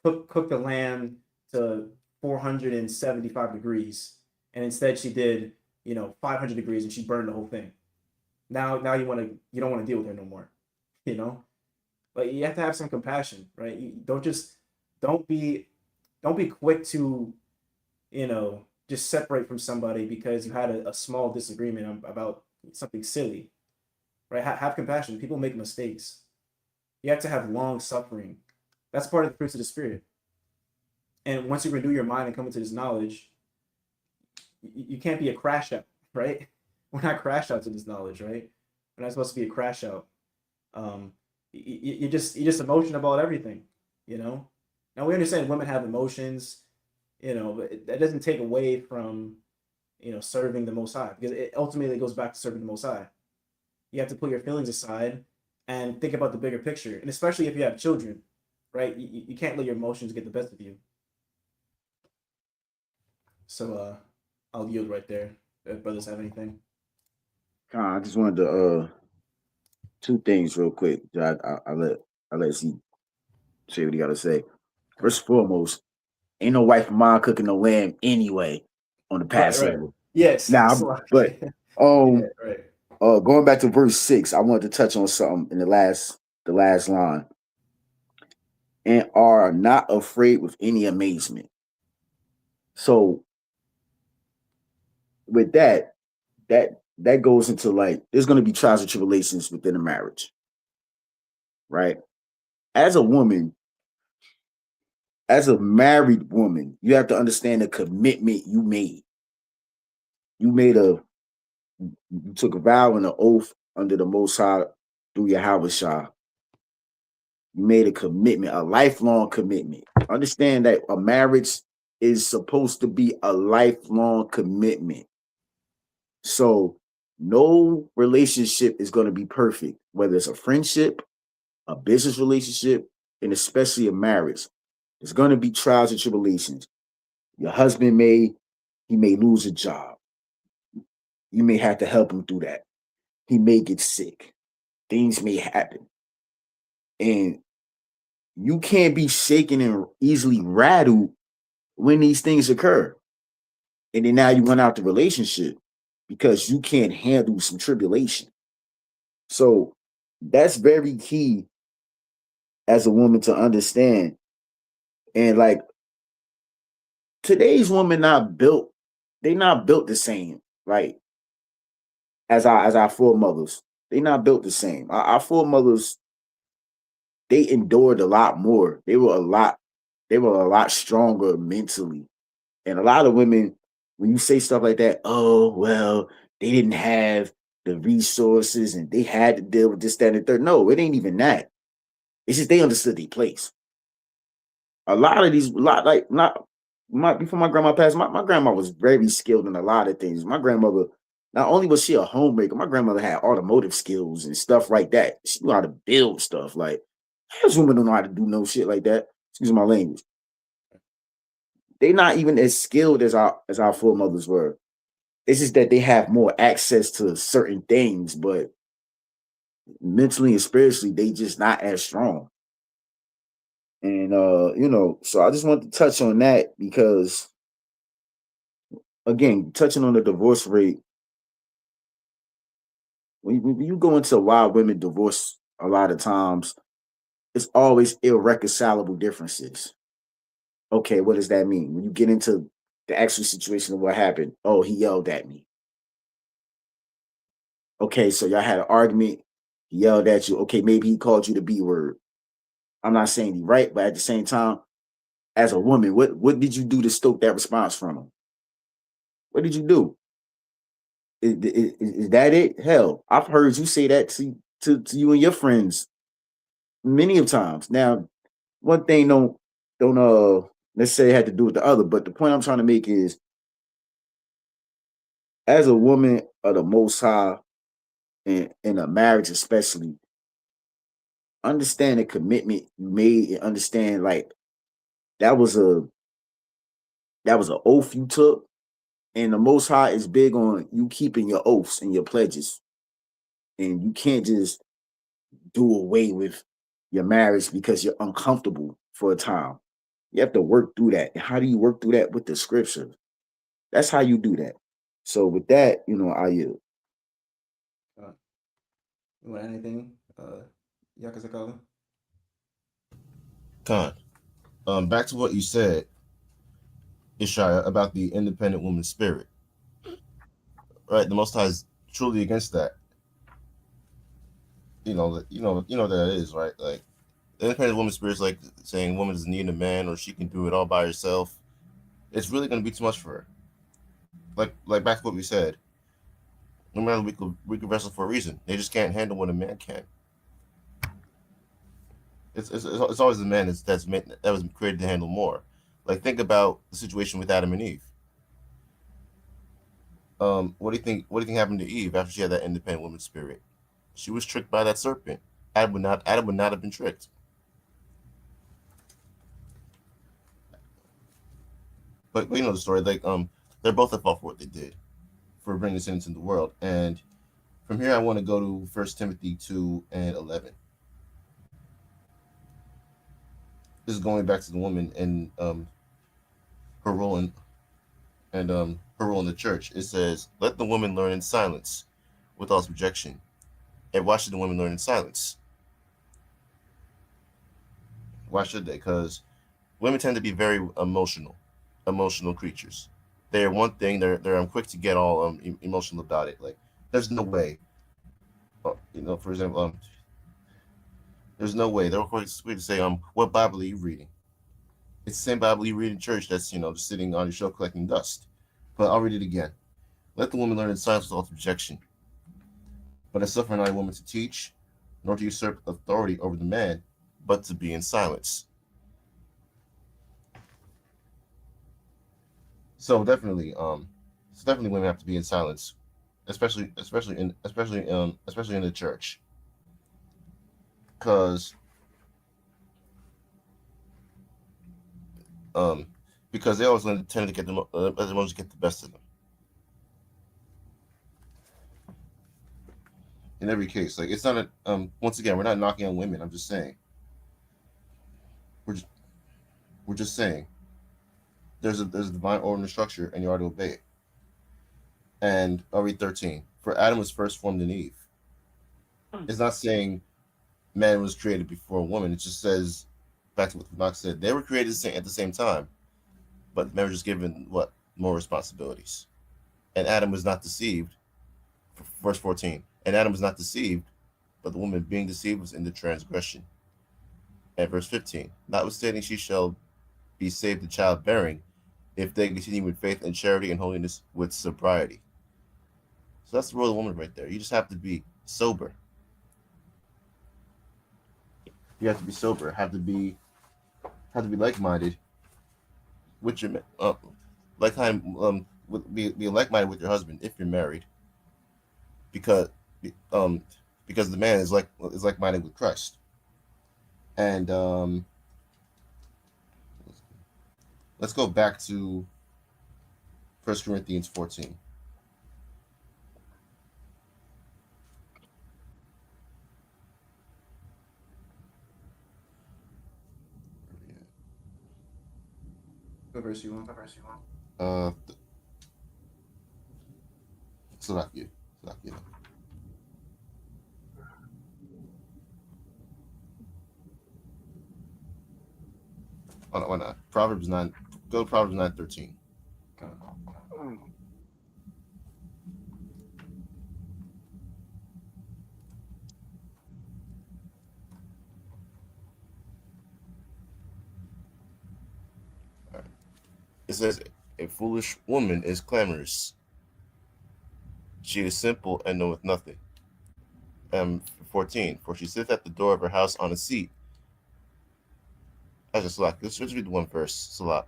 cook the lamb to 475 degrees, and instead she did, 500 degrees, and she burned the whole thing. Now you don't want to deal with her no more, But you have to have some compassion, right? You don't be quick to, just separate from somebody because you had a small disagreement about something silly, right? Have compassion. People make mistakes. You have to have long suffering. That's part of the fruits of the spirit. And once you renew your mind and come into this knowledge, you can't be a crash out, right? We're not crash outs in this knowledge, right? We're not supposed to be a crash out. You're just emotional about everything, Now we understand women have emotions, but that doesn't take away from, serving the Most High, because it ultimately goes back to serving the Most High. You have to put your feelings aside and think about the bigger picture, and especially if you have children, right? You can't let your emotions get the best of you. So I'll yield right there. If brothers have anything. I just wanted to two things real quick. I let Z say what he got to say. First and foremost, ain't no wife of mine cooking no lamb anyway on the Passover. Right. Yes. Now, but yeah, right. Going back to verse 6, I wanted to touch on something in the last line. And are not afraid with any amazement. So with that goes into like there's going to be trials and tribulations within a marriage, right? As a woman, as a married woman, you have to understand the commitment you made. You took a vow and an oath under the Most High through Yahweh. You made a commitment, a lifelong commitment. Understand that a marriage is supposed to be a lifelong commitment. So no relationship is going to be perfect, whether it's a friendship, a business relationship, and especially a marriage. There's going to be trials and tribulations. Your husband may lose a job. You may have to help him through that. He may get sick. Things may happen. And you can't be shaken and easily rattled when these things occur. And then now you went out the relationship because you can't handle some tribulation. So that's very key as a woman to understand. And like today's women they're not built the same, right? As our foremothers. They're not built the same. Our foremothers, they endured a lot more. They they were a lot stronger mentally. And a lot of women, when you say stuff like that, oh well, they didn't have the resources and they had to deal with this, that, and the third. No, it ain't even that. It's just they understood their place. A lot of these, lot like not my before my grandma passed, my grandma was very skilled in a lot of things. My grandmother, not only was she a homemaker, my grandmother had automotive skills and stuff like that. She knew how to build stuff. Like, this women don't know how to do no shit like that. Excuse my language. They not even as skilled as our foremothers were. It's just that they have more access to certain things, but mentally and spiritually, they just not as strong. And so I just want to touch on that because again, touching on the divorce rate, when you go into why women divorce a lot of times, it's always irreconcilable differences. Okay, what does that mean? When you get into the actual situation of what happened, oh, he yelled at me. Okay, so y'all had an argument, he yelled at you. Okay, maybe he called you the B word. I'm not saying he right, but at the same time, as a woman, what did you do to stoke that response from him? What did you do? Is that it? Hell, I've heard you say that to you and your friends many of times. Now, one thing don't necessarily have to do with the other, but the point I'm trying to make is, as a woman of the Most High, in a marriage especially, understand the commitment you made and understand like that was a an oath you took, and the Most High is big on you keeping your oaths and your pledges, and you can't just do away with your marriage because you're uncomfortable for a time. You have to work through that. And how do you work through that? With the scripture. That's how you do that. So with that, I yield. You want anything? Yakazakala? Con. Back to what you said, Ishaya, about the independent woman spirit. Right, the Most High is truly against that. You know that it is, right? Like, the independent woman spirit is like saying woman doesn't need a man or she can do it all by herself. It's really going to be too much for her. Like back to what we said. No matter we could wrestle for a reason. They just can't handle what a man can. It's always the man that was created to handle more. Like, think about the situation with Adam and Eve. What do you think? What do you think happened to Eve after she had that independent woman spirit? She was tricked by that serpent. Adam would not have been tricked. But you know the story. Like, they're both at fault for what they did, for bringing sin into the world. And from here, I want to go to 1 Timothy 2:11. This is going back to the woman and her role in her role in the church. It says, "Let the woman learn in silence, with all subjection." And why should the women learn in silence? Why should they? Because women tend to be very emotional creatures. They're one thing. They're quick to get all emotional about it. Like, there's no way. For example, there's no way they're quick to say, what Bible are you reading? It's the same Bible you read in church that's just sitting on your shelf collecting dust. But I'll read it again. Let the woman learn in silence with all subjection. But I suffer not a woman to teach, nor to usurp authority over the man, but to be in silence. So definitely women have to be in silence, especially in the church, because they always tend to get the best of them. In every case, like, it's not once again, we're not knocking on women. I'm just saying, we're just saying there's a divine order and structure, and you are to obey it. And I'll read 13. For Adam was first formed in Eve. It's not saying man was created before woman. It just says, back to what Knox said, they were created at the same time, but men were just given more responsibilities. And Adam was not deceived. Verse 14. And Adam was not deceived, but the woman being deceived was in the transgression. And verse 15. Notwithstanding, she shall be saved in childbearing if they continue with faith and charity and holiness with sobriety. So that's the role of the woman right there. You just have to be sober. You have to be sober. Have to be like-minded with your be like-minded with your husband if you're married, because um because the man is like-minded with Christ. And let's go back to 1 Corinthians 14. What verse you want? Salakia. Why not? Proverbs 9. Go to Proverbs 9:13. It says, "A foolish woman is clamorous. She is simple and knoweth nothing." 14. For she sitteth at the door of her house on a seat. That's just like, let's read the one verse. Salat.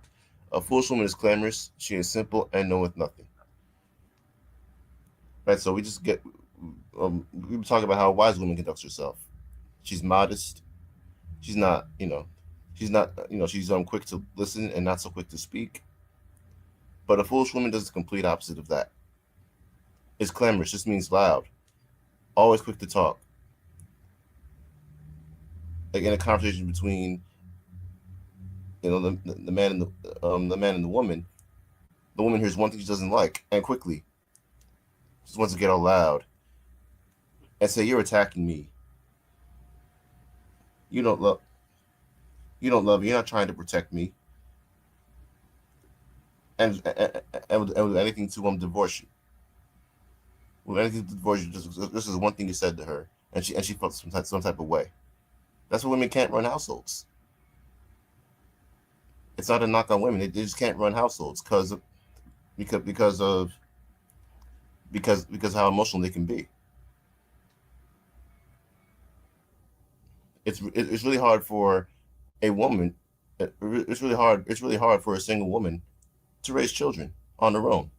A foolish woman is clamorous. She is simple and knoweth nothing. Right. So we just get. We were talking about how a wise woman conducts herself. She's modest. She's not. She's not. She's quick to listen and not so quick to speak. But a foolish woman does the complete opposite of that. It's clamorous. Just means loud. Always quick to talk. Like in a conversation between, the man and the woman. The woman hears one thing she doesn't like, and quickly, just wants to get all loud and say, "You're attacking me. You don't love. You're not trying to protect me." And with anything to divorce you. With anything to divorce you, this is one thing you said to her, and she felt some type of way. That's why women can't run households. It's not a knock on women; they just can't run households because of how emotional they can be. It's really hard for a woman. It's really hard for a single woman to raise children on their own.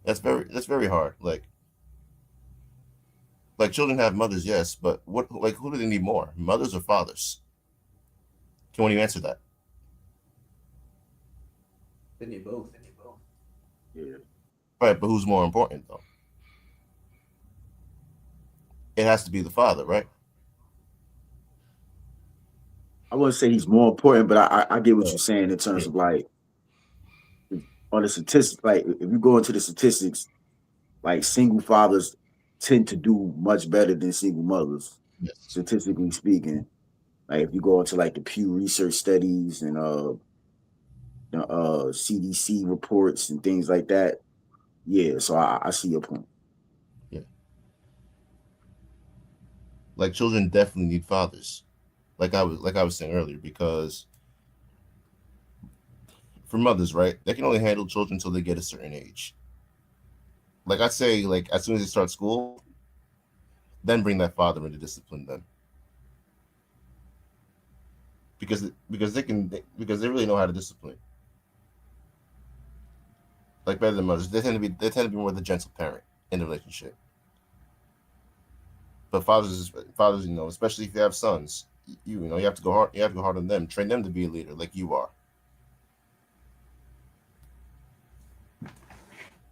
That's very hard. Like children have mothers, yes, but who do they need more, mothers or fathers? Can you answer that? They need both. Yeah. Right, but who's more important though? It has to be the father, right? I wouldn't say he's more important, but I get what you're saying in terms Yeah. of like on the statistics. Like if you go into the statistics, like single fathers tend to do much better than single mothers, Yes. statistically speaking. Like if you go into like the Pew Research studies and the CDC reports and things like that. Yeah, so I see your point. Yeah. Like children definitely need fathers. Like I was saying earlier, because for mothers, right, they can only handle children until they get a certain age. Like I'd say, like as soon as they start school, then bring that father in to discipline them. Because they really know how to discipline. Like better than mothers. They tend to be more the gentle parent in the relationship. But fathers, especially if you have sons, you have to go hard. You have to go hard on them. Train them to be a leader, like you are.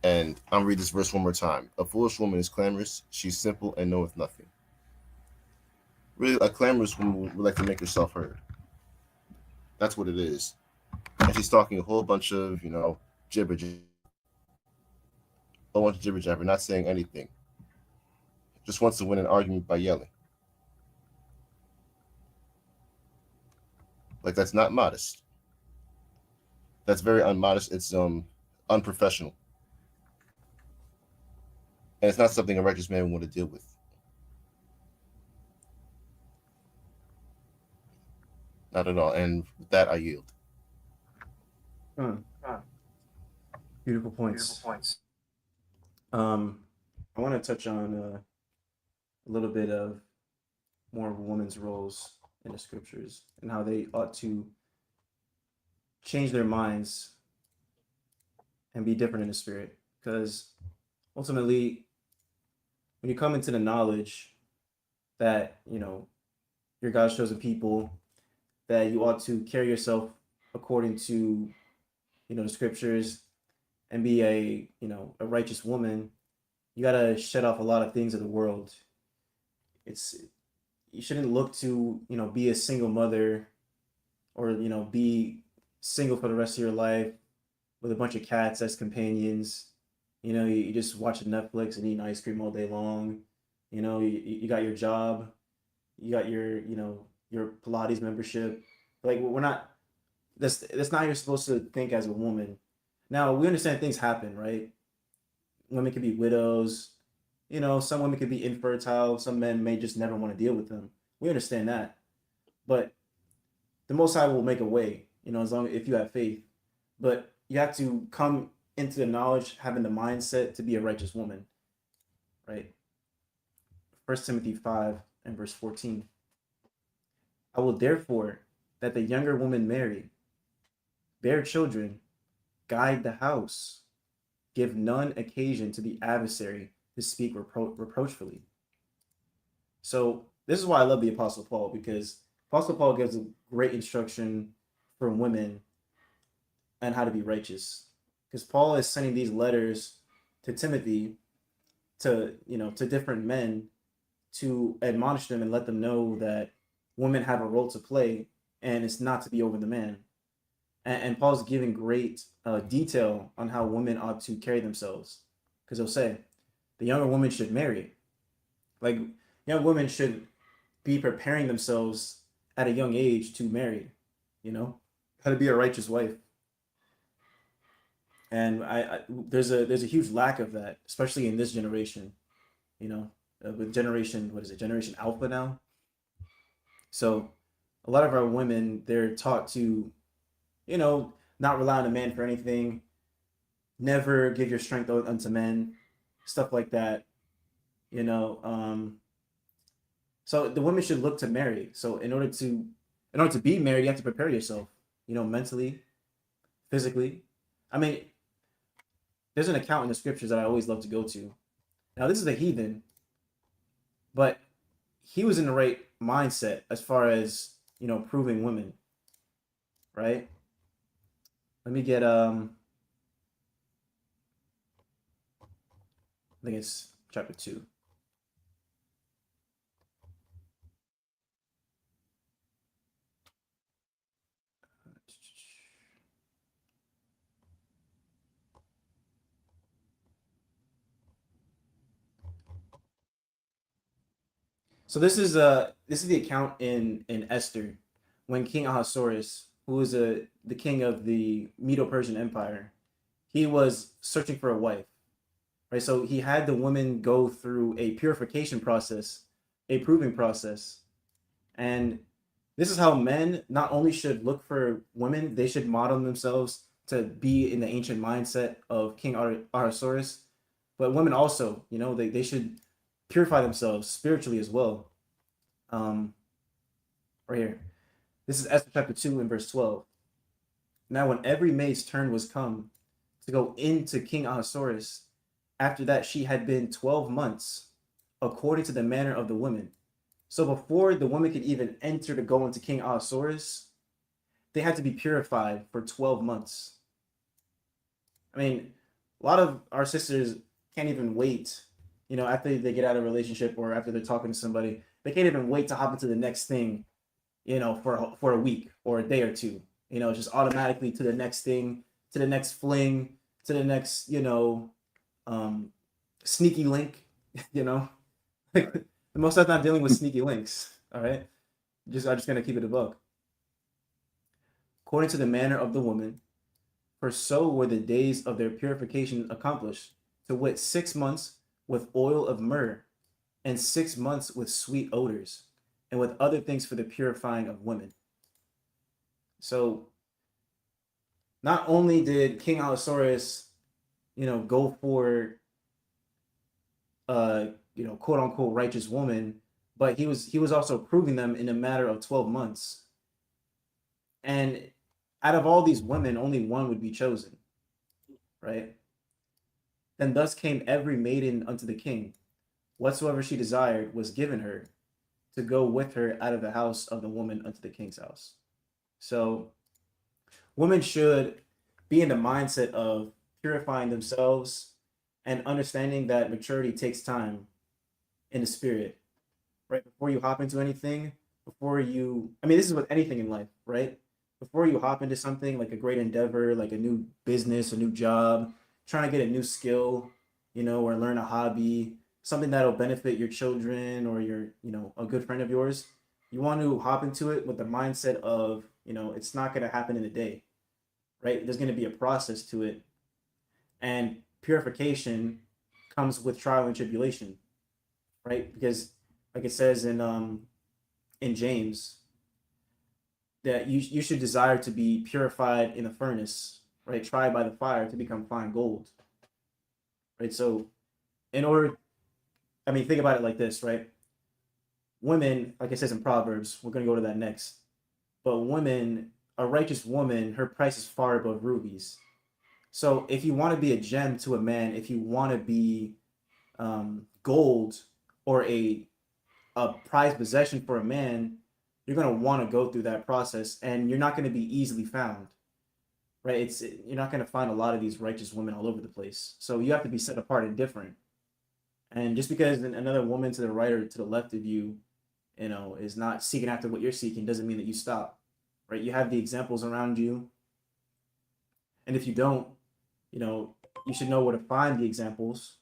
And I'll read this verse one more time. A foolish woman is clamorous. She's simple and knoweth nothing. Really, a clamorous woman would like to make herself heard. That's what it is. And she's talking a whole bunch of, gibber jabber, not saying anything. Just wants to win an argument by yelling. Like that's not modest. That's very unmodest. It's unprofessional. And it's not something a righteous man would want to deal with. Not at all. And with that, I yield. Hmm. Beautiful points. Um, I want to touch on a little bit of more of a woman's roles in the scriptures and how they ought to change their minds and be different in the spirit. Because ultimately, when you come into the knowledge that, you're God's chosen people, that you ought to carry yourself according to, the scriptures and be a righteous woman, you got to shed off a lot of things of the world. It's, you shouldn't look to, be a single mother or, be single for the rest of your life with a bunch of cats as companions. You just watching Netflix and eating ice cream all day long. You got your job, you got your Pilates membership. Like, we're not, that's not how you're supposed to think as a woman. Now, we understand things happen, right? Women can be widows. Some women could be infertile. Some men may just never want to deal with them. We understand that. But the Most High will make a way, as long if you have faith. But you have to come into the knowledge, having the mindset to be a righteous woman, right? 1 Timothy 5 and verse 14. I will therefore that the younger woman marry, bear children, guide the house, give none occasion to the adversary to speak reproachfully. So this is why I love the Apostle Paul, because Apostle Paul gives a great instruction for women and how to be righteous. Because Paul is sending these letters to Timothy, to different men, to admonish them and let them know that women have a role to play and it's not to be over the man. And Paul's giving great detail on how women ought to carry themselves. Because he'll say, the younger woman should marry. Like, young women should be preparing themselves at a young age to marry, how to be a righteous wife. And there's a huge lack of that, especially in this generation, with generation, what is it, Generation Alpha now. So a lot of our women, they're taught to, not rely on a man for anything, never give your strength unto men, stuff like that, you know. So the women should look to marry. So in order to be married, you have to prepare yourself, mentally, physically. I mean, there's an account in the scriptures that I always love to go to. Now, this is a heathen, but he was in the right mindset as far as, proving women, right? Let me get I think it's chapter 2. So this is the account in Esther, when King Ahasuerus, who was the king of the Medo-Persian Empire, he was searching for a wife, right? So he had the women go through a purification process, a proving process, and this is how men not only should look for women, they should model themselves to be in the ancient mindset of King Ahasuerus, but women also, they should purify themselves spiritually as well. Um, right here. This is Esther chapter 2 and verse 12. Now, when every maid's turn was come to go into King Ahasuerus, after that she had been 12 months, according to the manner of the women. So before the woman could even enter to go into King Ahasuerus, they had to be purified for 12 months. I mean, a lot of our sisters can't even wait, after they get out of a relationship or after they're talking to somebody, they can't even wait to hop into the next thing, for a week or a day or two, just automatically to the next thing, to the next fling, to the next, sneaky link, like the most of the time dealing with sneaky links. All right. I'm just gonna keep it a buck. According to the manner of the woman, for so were the days of their purification accomplished, to wit 6 months with oil of myrrh, and 6 months with sweet odors, and with other things for the purifying of women. So not only did King Allosaurus, go for quote unquote righteous woman, but he was also proving them in a matter of 12 months. And out of all these women, only one would be chosen, right? Then thus came every maiden unto the king. Whatsoever she desired was given her to go with her out of the house of the woman unto the king's house. So women should be in the mindset of purifying themselves and understanding that maturity takes time in the spirit, right? Before you hop into anything, this is with anything in life, right? Before you hop into something like a great endeavor, like a new business, a new job, trying to get a new skill, or learn a hobby, something that'll benefit your children or a good friend of yours, you want to hop into it with the mindset of, it's not going to happen in a day, right? There's going to be a process to it. And purification comes with trial and tribulation, right? Because like it says in James, that you should desire to be purified in the furnace, right? Tried by the fire to become fine gold, right? So think about it like this, right? Women, like it says in Proverbs, we're going to go to that next. But women, a righteous woman, her price is far above rubies. So if you want to be a gem to a man, if you want to be gold or a prized possession for a man, you're going to want to go through that process, and you're not going to be easily found, right? You're not going to find a lot of these righteous women all over the place. So you have to be set apart and different. And just because another woman to the right or to the left of you, is not seeking after what you're seeking, doesn't mean that you stop, right? You have the examples around you. And if you don't, you should know where to find the examples.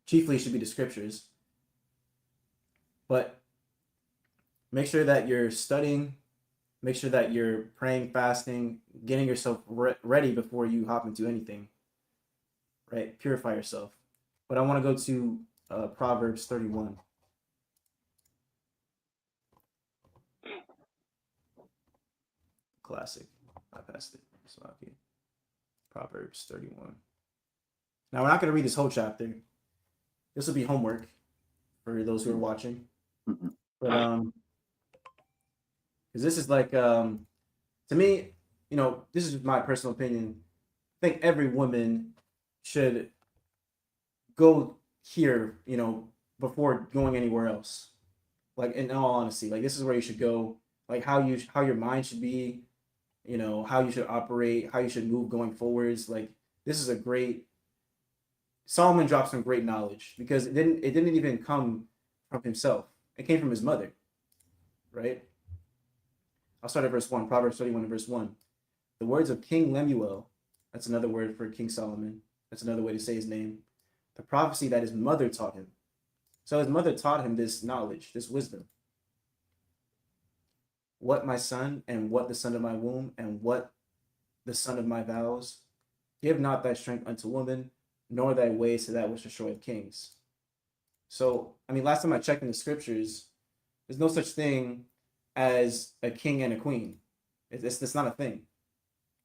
Chiefly, it should be the scriptures. But make sure that you're studying, make sure that you're praying, fasting, getting yourself ready before you hop into anything, right? Purify yourself. But I want to go to Proverbs 31. Classic. I passed it. So okay. Proverbs 31. Now we're not going to read this whole chapter. This will be homework for those who are watching. But because this is like to me, this is my personal opinion. I think every woman should go here, before going anywhere else. Like, in all honesty, like, this is where you should go. Like, how your mind should be, how you should operate, how you should move going forwards. Like, this is a great. Solomon dropped some great knowledge because it didn't even come from himself. It came from his mother, right? I'll start at verse 1, Proverbs 31 and verse 1. The words of King Lemuel, that's another word for King Solomon. That's another way to say his name. The prophecy that his mother taught him. So his mother taught him this knowledge, this wisdom. What, my son, and what the son of my womb, and what the son of my vows, give not thy strength unto woman, nor thy ways to that which destroyeth kings. So, last time I checked in the scriptures, there's no such thing as a king and a queen. It's not a thing,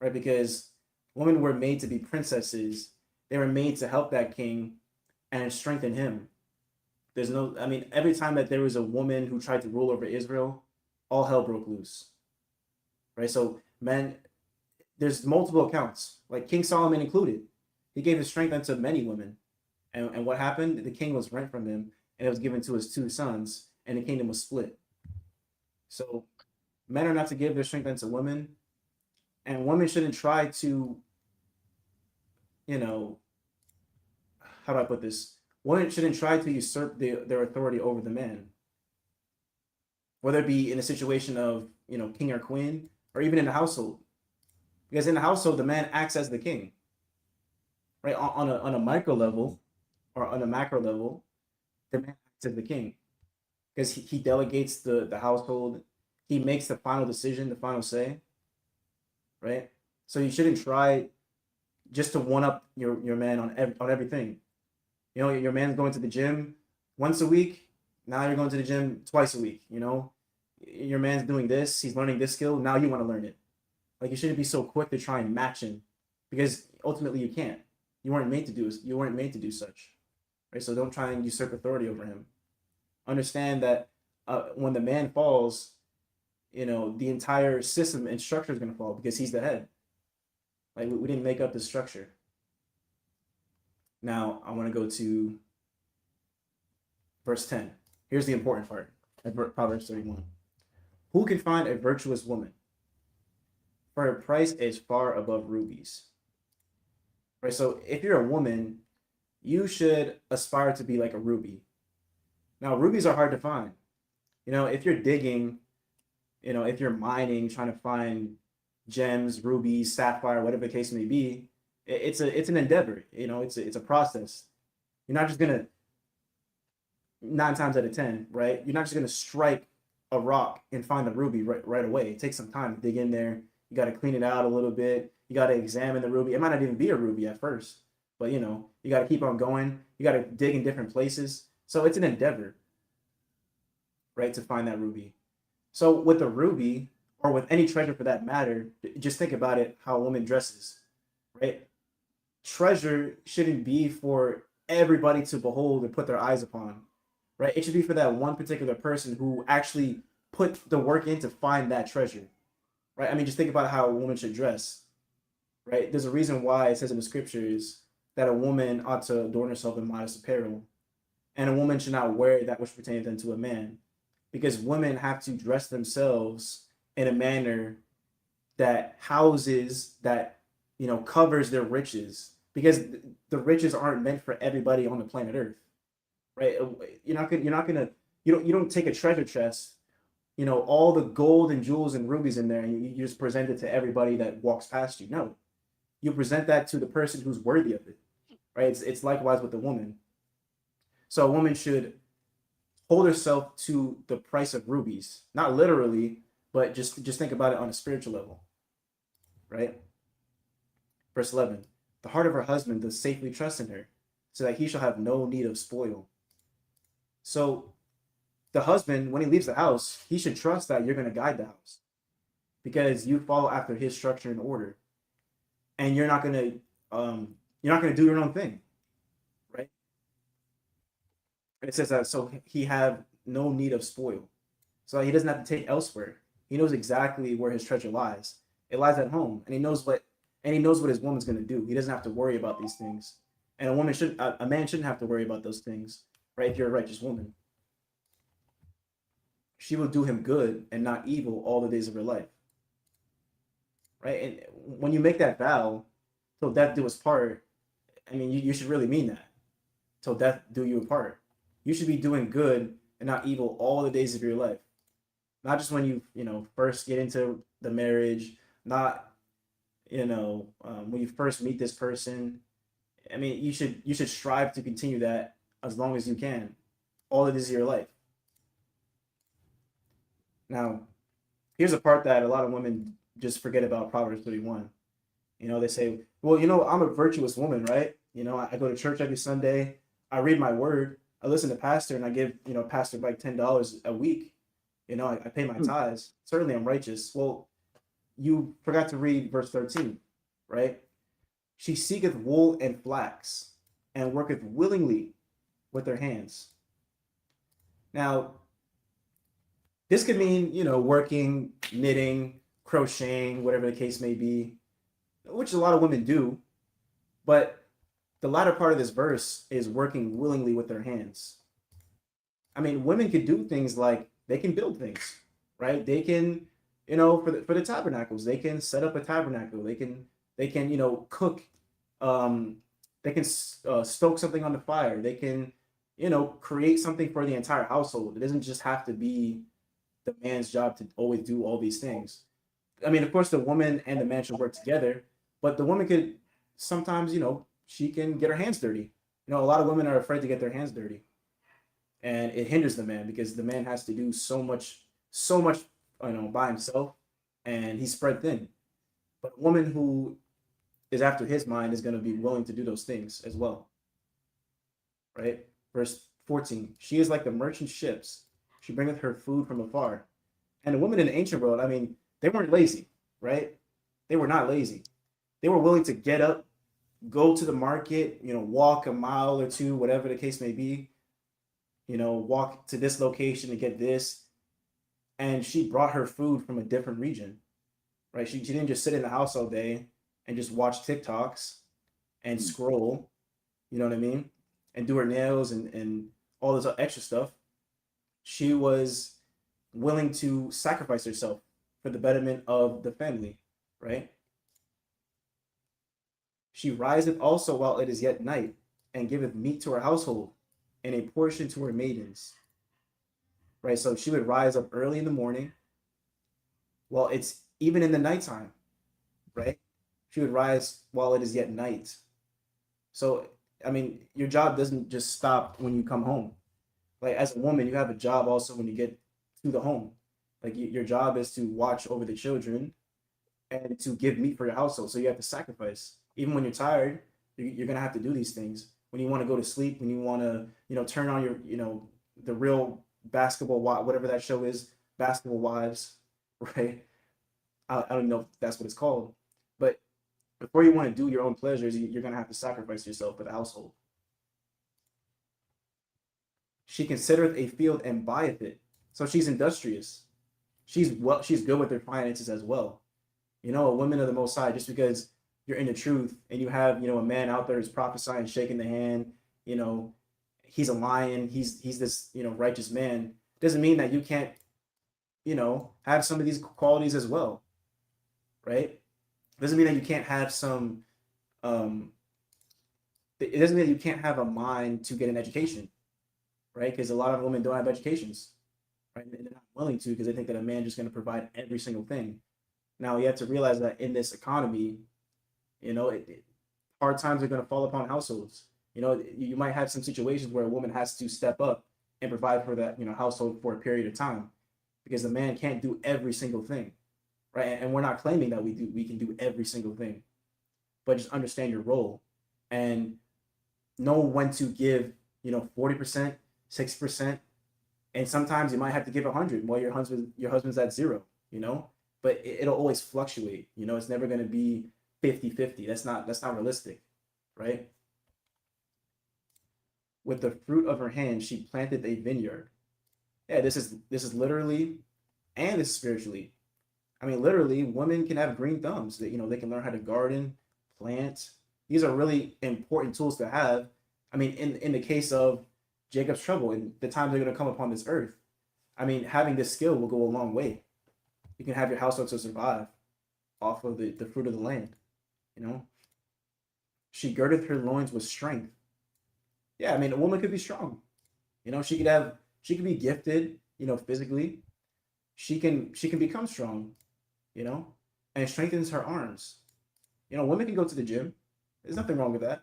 right? Because women were made to be princesses. They were made to help that king and strengthen him. There's no, every time that there was a woman who tried to rule over Israel, all hell broke loose, right? So, men, there's multiple accounts, like King Solomon included. He gave his strength unto many women. And what happened? The king was rent from him, and it was given to his 2 sons, and the kingdom was split. So men are not to give their strength unto women, and women shouldn't try to, how do I put this? Women shouldn't try to usurp their authority over the man. Whether it be in a situation of, king or queen, or even in the household. Because in the household, the man acts as the king. Right? On a micro level, or on a macro level, the man acts as the king. Because he delegates the household. He makes the final decision, the final say. Right? So you shouldn't try just to one up your man on everything. Your man's going to the gym once a week. Now you're going to the gym twice a week. your man's doing this, he's learning this skill, now you want to learn it. Like, you shouldn't be so quick to try and match him, because ultimately you can't. You weren't made to do You weren't made to do such, right? So don't try and usurp authority over him. Understand that when the man falls, the entire system and structure is going to fall because he's the head. Like, we didn't make up the structure. Now I want to go to verse 10. Here's the important part of Proverbs 31. Who can find a virtuous woman? For her price is far above rubies. Right? So if you're a woman, you should aspire to be like a ruby. Now, rubies are hard to find. If you're digging, if you're mining, trying to find gems, rubies, sapphire, whatever the case may be, it's an endeavor. It's a process. You're not just gonna 9 times out of 10, right? You're not just gonna strike a rock and find a ruby right away. It takes some time to dig in there. You got to clean it out a little bit. You got to examine the ruby. It might not even be a ruby at first, but you got to keep on going. You got to dig in different places. So it's an endeavor, right, to find that ruby. So with a ruby, or with any treasure for that matter, just think about it, how a woman dresses, right? Treasure shouldn't be for everybody to behold and put their eyes upon, right? It should be for that one particular person who actually put the work in to find that treasure, right? I mean, just think about how a woman should dress, right? There's a reason why it says in the scriptures that a woman ought to adorn herself in modest apparel, and a woman should not wear that which pertains unto a man, because women have to dress themselves in a manner that houses, that covers their riches, because the riches aren't meant for everybody on the planet Earth, right? You don't take a treasure chest, all the gold and jewels and rubies in there, and you just present it to everybody that walks past you. No, you present that to the person who's worthy of it, right? It's likewise with the woman. So a woman should hold herself to the price of rubies, not literally, but just think about it on a spiritual level, right? Verse 11, the heart of her husband does safely trust in her, so that he shall have no need of spoil. So the husband, when he leaves the house, he should trust that you're going to guide the house, because you follow after his structure and order, and you're not going to do your own thing, right? And it says that so he have no need of spoil, so he doesn't have to take elsewhere. He knows exactly where his treasure lies. It lies at home, and he knows what his woman's going to do. He doesn't have to worry about these things, and a man shouldn't have to worry about those things, right? If you're a righteous woman, she will do him good and not evil all the days of her life, right? And when you make that vow, till death do us part, I mean, you should really mean that. Till death do you apart. You should be doing good and not evil all the days of your life. Not just when you first get into the marriage, not when you first meet this person. I mean, you should strive to continue that as long as you can, all the days of your life. Now, here's a part that a lot of women just forget about Proverbs 31. They say, well, I'm a virtuous woman, right? I go to church every Sunday. I read my word. I listen to pastor, and I give, pastor like $10 a week. I pay my tithes. Certainly I'm righteous. Well, you forgot to read verse 13, right? She seeketh wool and flax, and worketh willingly with her hands. Now, this could mean, working, knitting, crocheting, whatever the case may be, which a lot of women do. But the latter part of this verse is working willingly with their hands. I mean, women could do things like they can build things, right? They can, for the tabernacles, they can set up a tabernacle. They can cook. They can stoke something on the fire. They can, create something for the entire household. It doesn't just have to be the man's job to always do all these things. I mean, of course, the woman and the man should work together, but the woman could sometimes, she can get her hands dirty. A lot of women are afraid to get their hands dirty, and it hinders the man because the man has to do so much, by himself, and he's spread thin. But a woman who is after his mind is going to be willing to do those things as well, right? Verse 14, she is like the merchant ships. She bringeth her food from afar. And the women in the ancient world, I mean, they weren't lazy, right? They were not lazy. They were willing to get up, go to the market, walk a mile or two, whatever the case may be, walk to this location to get this. And she brought her food from a different region, right? She didn't just sit in the house all day and just watch TikToks and scroll, you know what I mean? And do her nails and all this extra stuff. She was willing to sacrifice herself for the betterment of the family, right? She riseth also while it is yet night, and giveth meat to her household, and a portion to her maidens. Right? So she would rise up early in the morning, while it's even in the nighttime, right? She would rise while it is yet night. So, I mean, your job doesn't just stop when you come home. Like, as a woman, you have a job also when you get to the home. Like, your job is to watch over the children and to give meat for your household. So you have to sacrifice. Even when you're tired, you're gonna have to do these things. When you want to go to sleep, when you want to, turn on your, the real basketball, whatever that show is, Basketball Wives, right? I don't know if that's what it's called, but before you want to do your own pleasures, you're gonna have to sacrifice yourself for the household. She considereth a field and buyeth it. So she's industrious. She's good with her finances as well. A woman of the Most High, just because you're in the truth and you have, a man out there who's prophesying, shaking the hand, you know, he's a lion, he's this, righteous man, doesn't mean that you can't, have some of these qualities as well, right? Doesn't mean that you can't have some, it doesn't mean that you can't have a mind to get an education, right? Because a lot of women don't have educations, right? And they're not willing to because they think that a man just going to provide every single thing. Now you have to realize that in this economy, hard times are going to fall upon households. You might have some situations where a woman has to step up and provide for that, household for a period of time, because the man can't do every single thing, right? And we're not claiming that we can do every single thing, but just understand your role and know when to give, 40%, 60%, and sometimes you might have to give 100 while your husband's at zero, but it'll always fluctuate. It's never going to be 50-50. That's not realistic, right? With the fruit of her hand she planted a vineyard. Yeah, this is literally and this is spiritually. I mean, literally, women can have green thumbs. They can learn how to garden, plant. These are really important tools to have. I mean, in the case of Jacob's trouble and the times they're going to come upon this earth, I mean, having this skill will go a long way. You can have your household to survive off of the fruit of the land. She girdeth her loins with strength. Yeah, I mean, a woman could be strong. She could be gifted, physically. She can become strong, and it strengthens her arms. Women can go to the gym. There's nothing wrong with that.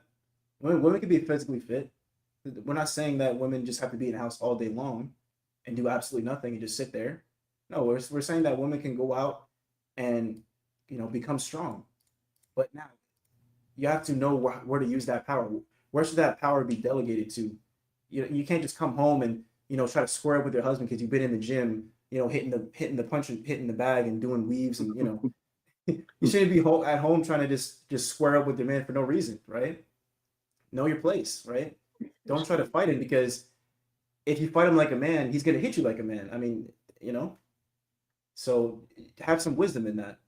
Women can be physically fit. We're not saying that women just have to be in the house all day long and do absolutely nothing and just sit there. No, we're saying that women can go out and become strong. But now you have to know where to use that power. Where should that power be delegated to? You can't just come home and try to square up with your husband because you've been in the gym, hitting the punch and hitting the bag and doing weaves and you shouldn't be at home trying to just square up with your man for no reason, right? Know your place, right? Don't try to fight him, because if you fight him like a man, he's gonna hit you like a man. I mean, so have some wisdom in that.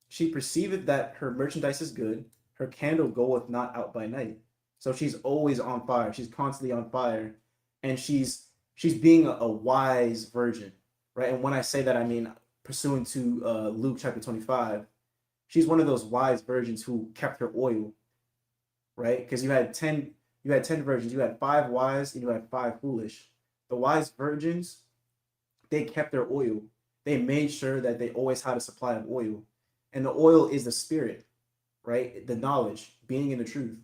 She perceiveth that her merchandise is good, her candle goeth not out by night. So she's always on fire. She's constantly on fire, and she's being a wise virgin, right? And when I say that, I mean pursuant to Luke chapter 25. She's one of those wise virgins who kept her oil, right? Because you had 10 virgins. You had 5 wise and you had 5 foolish. The wise virgins, they kept their oil. They made sure that they always had a supply of oil. And the oil is the spirit, right? The knowledge, being in the truth.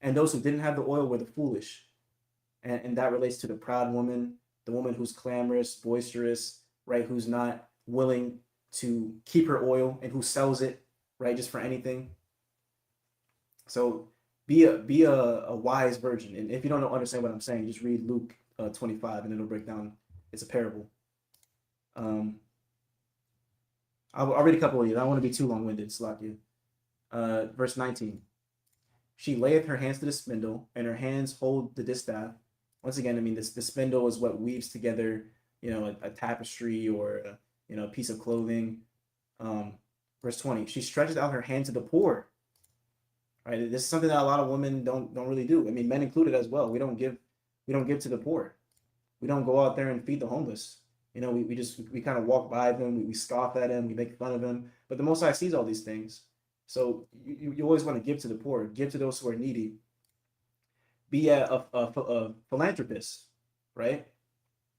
And those who didn't have the oil were the foolish. And that relates to the proud woman, the woman who's clamorous, boisterous, right? Who's not willing to keep her oil and who sells it, right? Just for anything. So be a wise virgin. And if you don't understand what I'm saying, just read Luke 25 and it'll break down. It's a parable. Um, I'll read a couple of you. I don't want to be too long winded, Slakia. Verse 19. She layeth her hands to the spindle, and her hands hold the distaff. Once again, I mean, the spindle is what weaves together, a tapestry or a piece of clothing. Verse 20. She stretches out her hand to the poor. Right. This is something that a lot of women don't really do. I mean, men included as well. We don't give to the poor. We don't go out there and feed the homeless. We kind of walk by them, we scoff at them, we make fun of them. But the Most High sees all these things. So you always want to give to the poor, give to those who are needy. Be a philanthropist, right?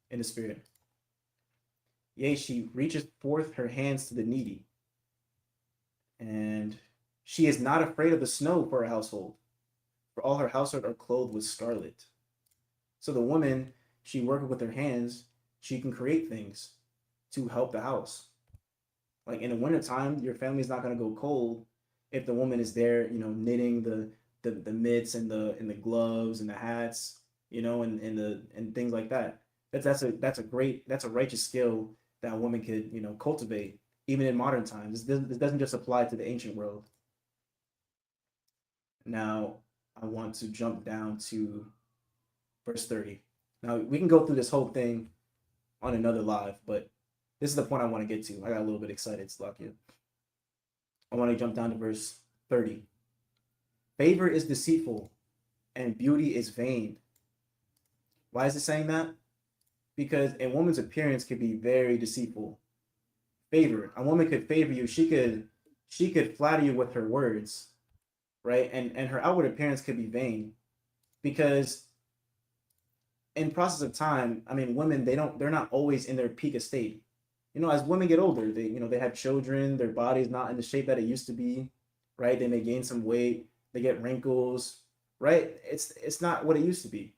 In the spirit. Yea, she reaches forth her hands to the needy. And she is not afraid of the snow for her household, for all her household are clothed with scarlet. So the woman, she working with her hands, she can create things to help the house. Like in the wintertime, your family's not going to go cold if the woman is there, knitting the mitts and the gloves and the hats, and things like that. That's a righteous skill that a woman could, cultivate even in modern times. This doesn't just apply to the ancient world. Now I want to jump down to verse 30. Now we can go through this whole thing on another live, but this is the point I want to get to. I got a little bit excited, Slakia. I want to jump down to verse 30. Favor is deceitful and beauty is vain. Why is it saying that? Because a woman's appearance could be very deceitful. Favor. A woman could favor you. She could flatter you with her words, right? And her outward appearance could be vain. Because in process of time, I mean, women, they're not always in their peak estate. As women get older, they have children, their body's not in the shape that it used to be, right? They may gain some weight, they get wrinkles, right? It's not what it used to be,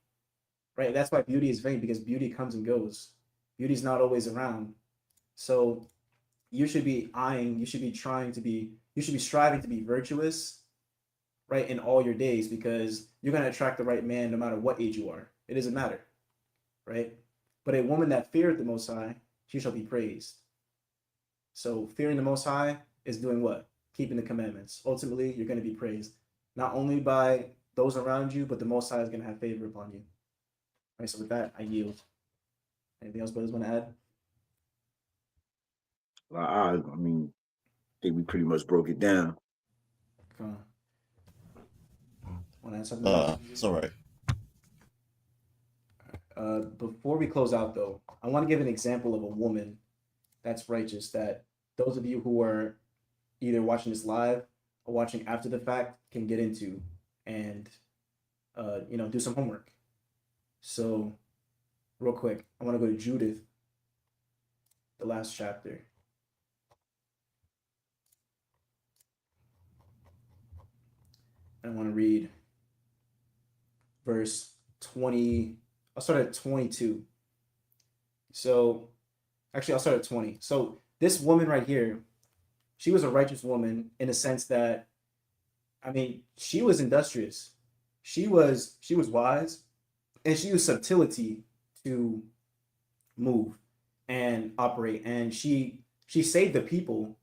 right? That's why beauty is vain, because beauty comes and goes. Beauty's not always around. So you should be striving to be virtuous, right, in all your days, because you're going to attract the right man no matter what age you are. It doesn't matter, right? But a woman that feareth the Most High, she shall be praised. So fearing the Most High is doing what? Keeping the commandments. Ultimately, you're going to be praised, not only by those around you, but the Most High is going to have favor upon you. All right, so with that, I yield. Anything else brothers want to add? I mean, I think we pretty much broke it down. Come on. Want to add something? It's all right. Before we close out, though, I want to give an example of a woman that's righteous, that those of you who are either watching this live or watching after the fact can get into and do some homework. So real quick, I want to go to Judith, the last chapter. I want to read verse 20. I'll start at 22. So actually, I'll start at 20. So this woman right here, she was a righteous woman in the sense that, I mean, she was industrious. She was wise, and she used subtlety to move and operate. And she saved the people.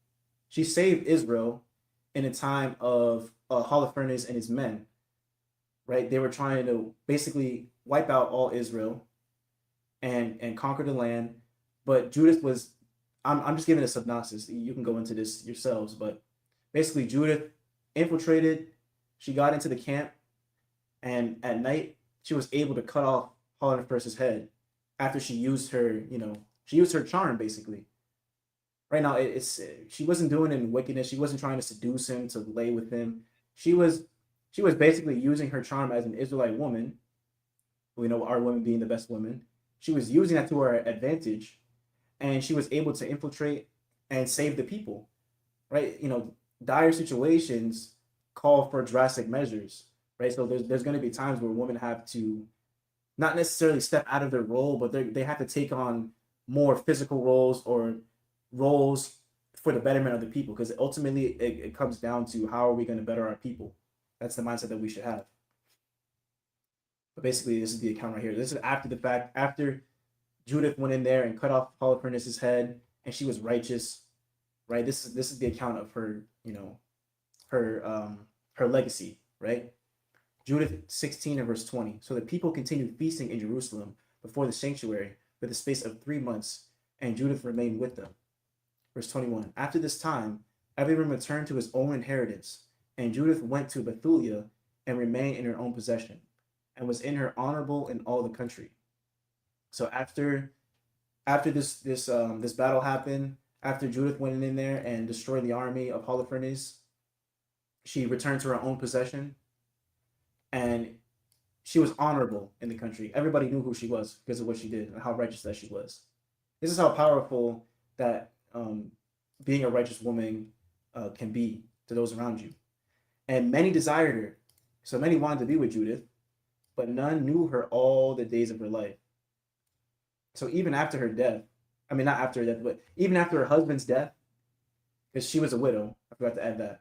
She saved Israel in a time of Holofernes and his men, right? They were trying to basically wipe out all Israel and conquer the land. But Judith was, I'm just giving a synopsis. You can go into this yourselves, but basically Judith infiltrated, she got into the camp, and at night she was able to cut off Holofernes' head after she used her, she used her charm basically. Right now, she wasn't doing it in wickedness. She wasn't trying to seduce him to lay with him. She was basically using her charm as an Israelite woman. We know our women being the best women. She was using that to her advantage, and she was able to infiltrate and save the people. Right? Dire situations call for drastic measures. Right? So there's going to be times where women have to not necessarily step out of their role, but they have to take on more physical roles or roles for the betterment of the people, because ultimately it comes down to how are we going to better our people. That's the mindset that we should have. But basically, this is the account right here. This is after the fact, after Judith went in there and cut off Holofernes' head, and she was righteous, right? This is the account of her, her legacy, right? Judith 16 and verse 20. So the people continued feasting in Jerusalem before the sanctuary for the space of 3 months, and Judith remained with them. Verse 21. After this time, everyone returned to his own inheritance, and Judith went to Bethulia and remained in her own possession, and was in her honorable in all the country. So after this battle happened, after Judith went in there and destroyed the army of Holofernes, she returned to her own possession, and she was honorable in the country. Everybody knew who she was because of what she did and how righteous that she was. This is how powerful that being a righteous woman can be to those around you. And many desired her. So many wanted to be with Judith, but none knew her all the days of her life. So even after her death, I mean, not after her death, but even after her husband's death, because she was a widow, I forgot to add that.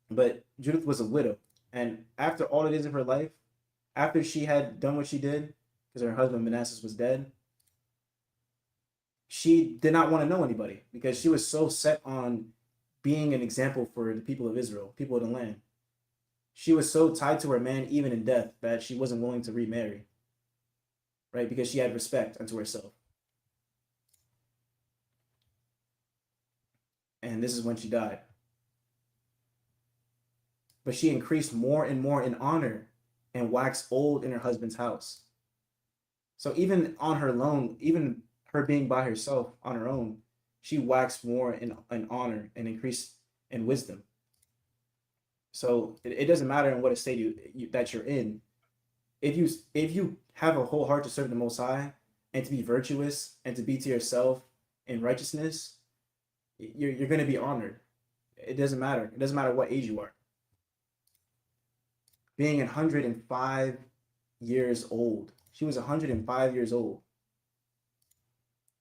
But Judith was a widow. And after all the days of her life, after she had done what she did, because her husband Manasseh was dead, she did not want to know anybody because she was so set on being an example for the people of Israel, people of the land. She was so tied to her man, even in death, that she wasn't willing to remarry, right? Because she had respect unto herself. And this is when she died. But she increased more and more in honor and waxed old in her husband's house. So even on her own, even her being by herself on her own, she waxed more in honor and increased in wisdom. So it doesn't matter in what estate that you're in. If you have a whole heart to serve the Most High and to be virtuous and to be to yourself in righteousness, you're going to be honored. It doesn't matter. It doesn't matter what age you are. Being 105 years old, she was 105 years old,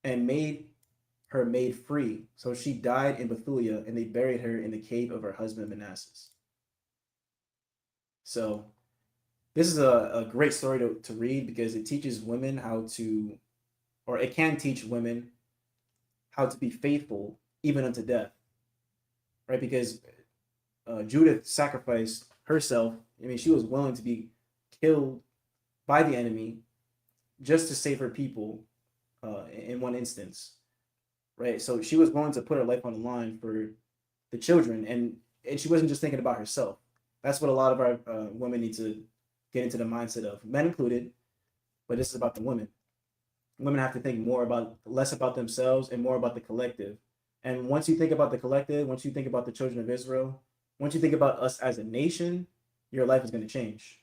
and made her made free. So she died in Bethulia, and they buried her in the cave of her husband Manasseh. So this is a great story to read because it teaches women how to, or it can teach women how to be faithful even unto death, right? Because Judith sacrificed herself. I mean, she was willing to be killed by the enemy just to save her people in one instance, right? So she was willing to put her life on the line for the children, and she wasn't just thinking about herself. That's what a lot of our women need to get into the mindset of, men included, but this is about the women. Women have to think less about themselves and more about the collective. And once you think about the collective, once you think about the children of Israel, once you think about us as a nation, your life is going to change,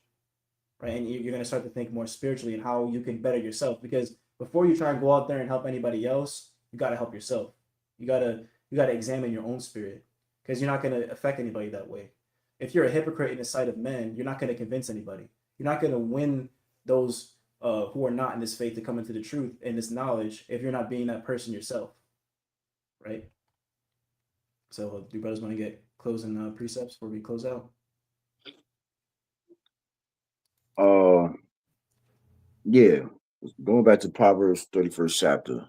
right? And you're going to start to think more spiritually and how you can better yourself. Because before you try and go out there and help anybody else, you got to help yourself. You got to examine your own spirit, because you're not going to affect anybody that way. If you're a hypocrite in the sight of men, you're not going to convince anybody. You're not going to win those who are not in this faith to come into the truth and this knowledge if you're not being that person yourself, right? So do you brothers want to get closing precepts before we close out? Yeah, going back to Proverbs 31st chapter.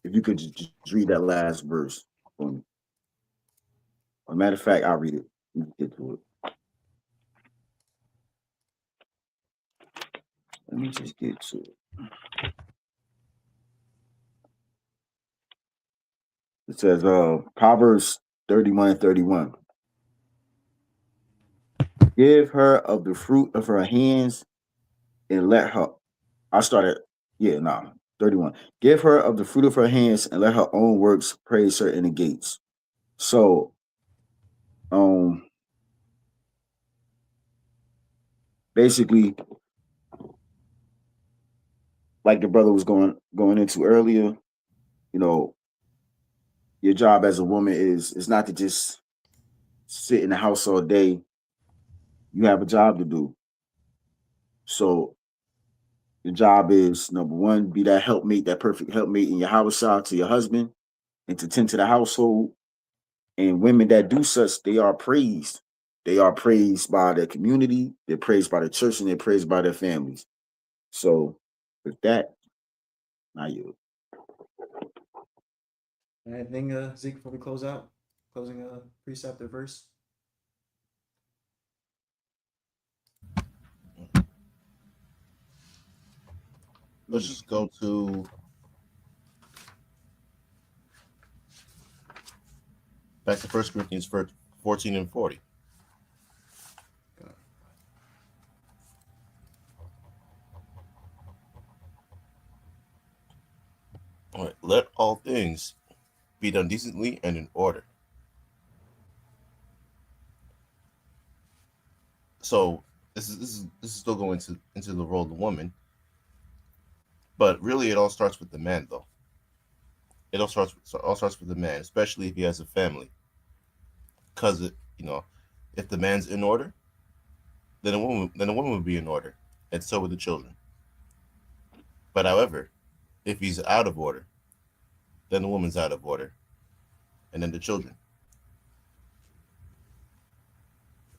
If you could just read that last verse for me. As a matter of fact, I'll read it. You can get to it. Let me just get to it. It says Proverbs 31 and 31. Give her of the fruit of her hands and let her. I started, 31. Give her of the fruit of her hands and let her own works praise her in the gates. So, basically, like the brother was going into earlier, your job as a woman is not to just sit in the house all day. You have a job to do. So your job is, number one, be that helpmate, that perfect helpmate in your house to your husband, and to tend to the household. And women that do such, they are praised. They are praised by their community, they're praised by the church, and they're praised by their families. So with that, Not you. Anything, Zeke, before we close out? Closing precept or verse? Let's just go to back to 1 Corinthians 14 and 40. All right. Let all things be done decently and in order. So this is still going into the role of the woman, but really it all starts with the man, though. It all starts with the man, especially if he has a family, because if the man's in order, then the woman would be in order, and so would the children. But however, if he's out of order, then the woman's out of order, and then the children.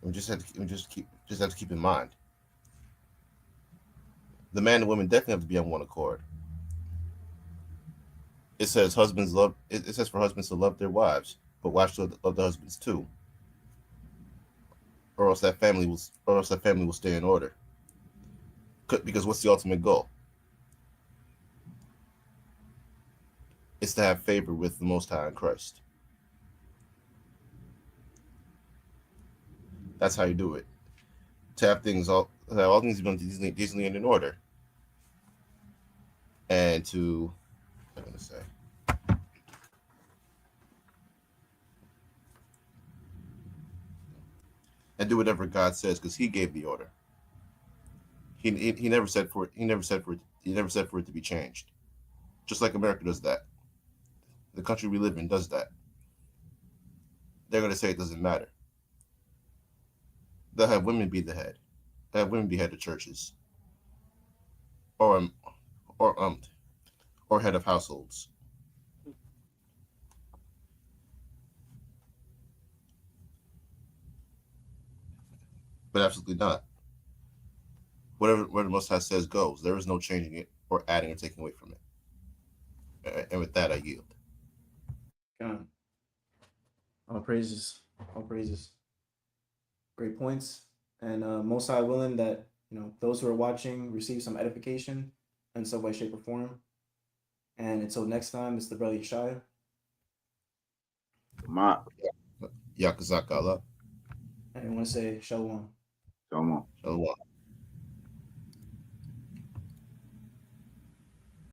We just have to keep in mind the man and woman definitely have to be on one accord. It says husbands love. It says for husbands to love their wives, but wives should love their husbands too, or else that family will stay in order. Because what's the ultimate goal? It's to have favor with the Most High in Christ. That's how you do it. To have all things be done decently and in order, and to I'm gonna say. And do whatever God says, because He gave the order. He never said for it to be changed. Just like America does that. The country we live in does that. They're gonna say it doesn't matter. They'll have women be the head. They'll have women be head of churches. Or or head of households. But absolutely not. Whatever the Most High says goes. There is no changing it or adding or taking away from it. And with that, I yield. God. All praises. All praises. Great points. And most high willing that those who are watching receive some edification in some way, shape, or form. And until next time, it's the brother Yeshaya. Ma. Yakazakala. And I want to say shalom. Come on. Shalom.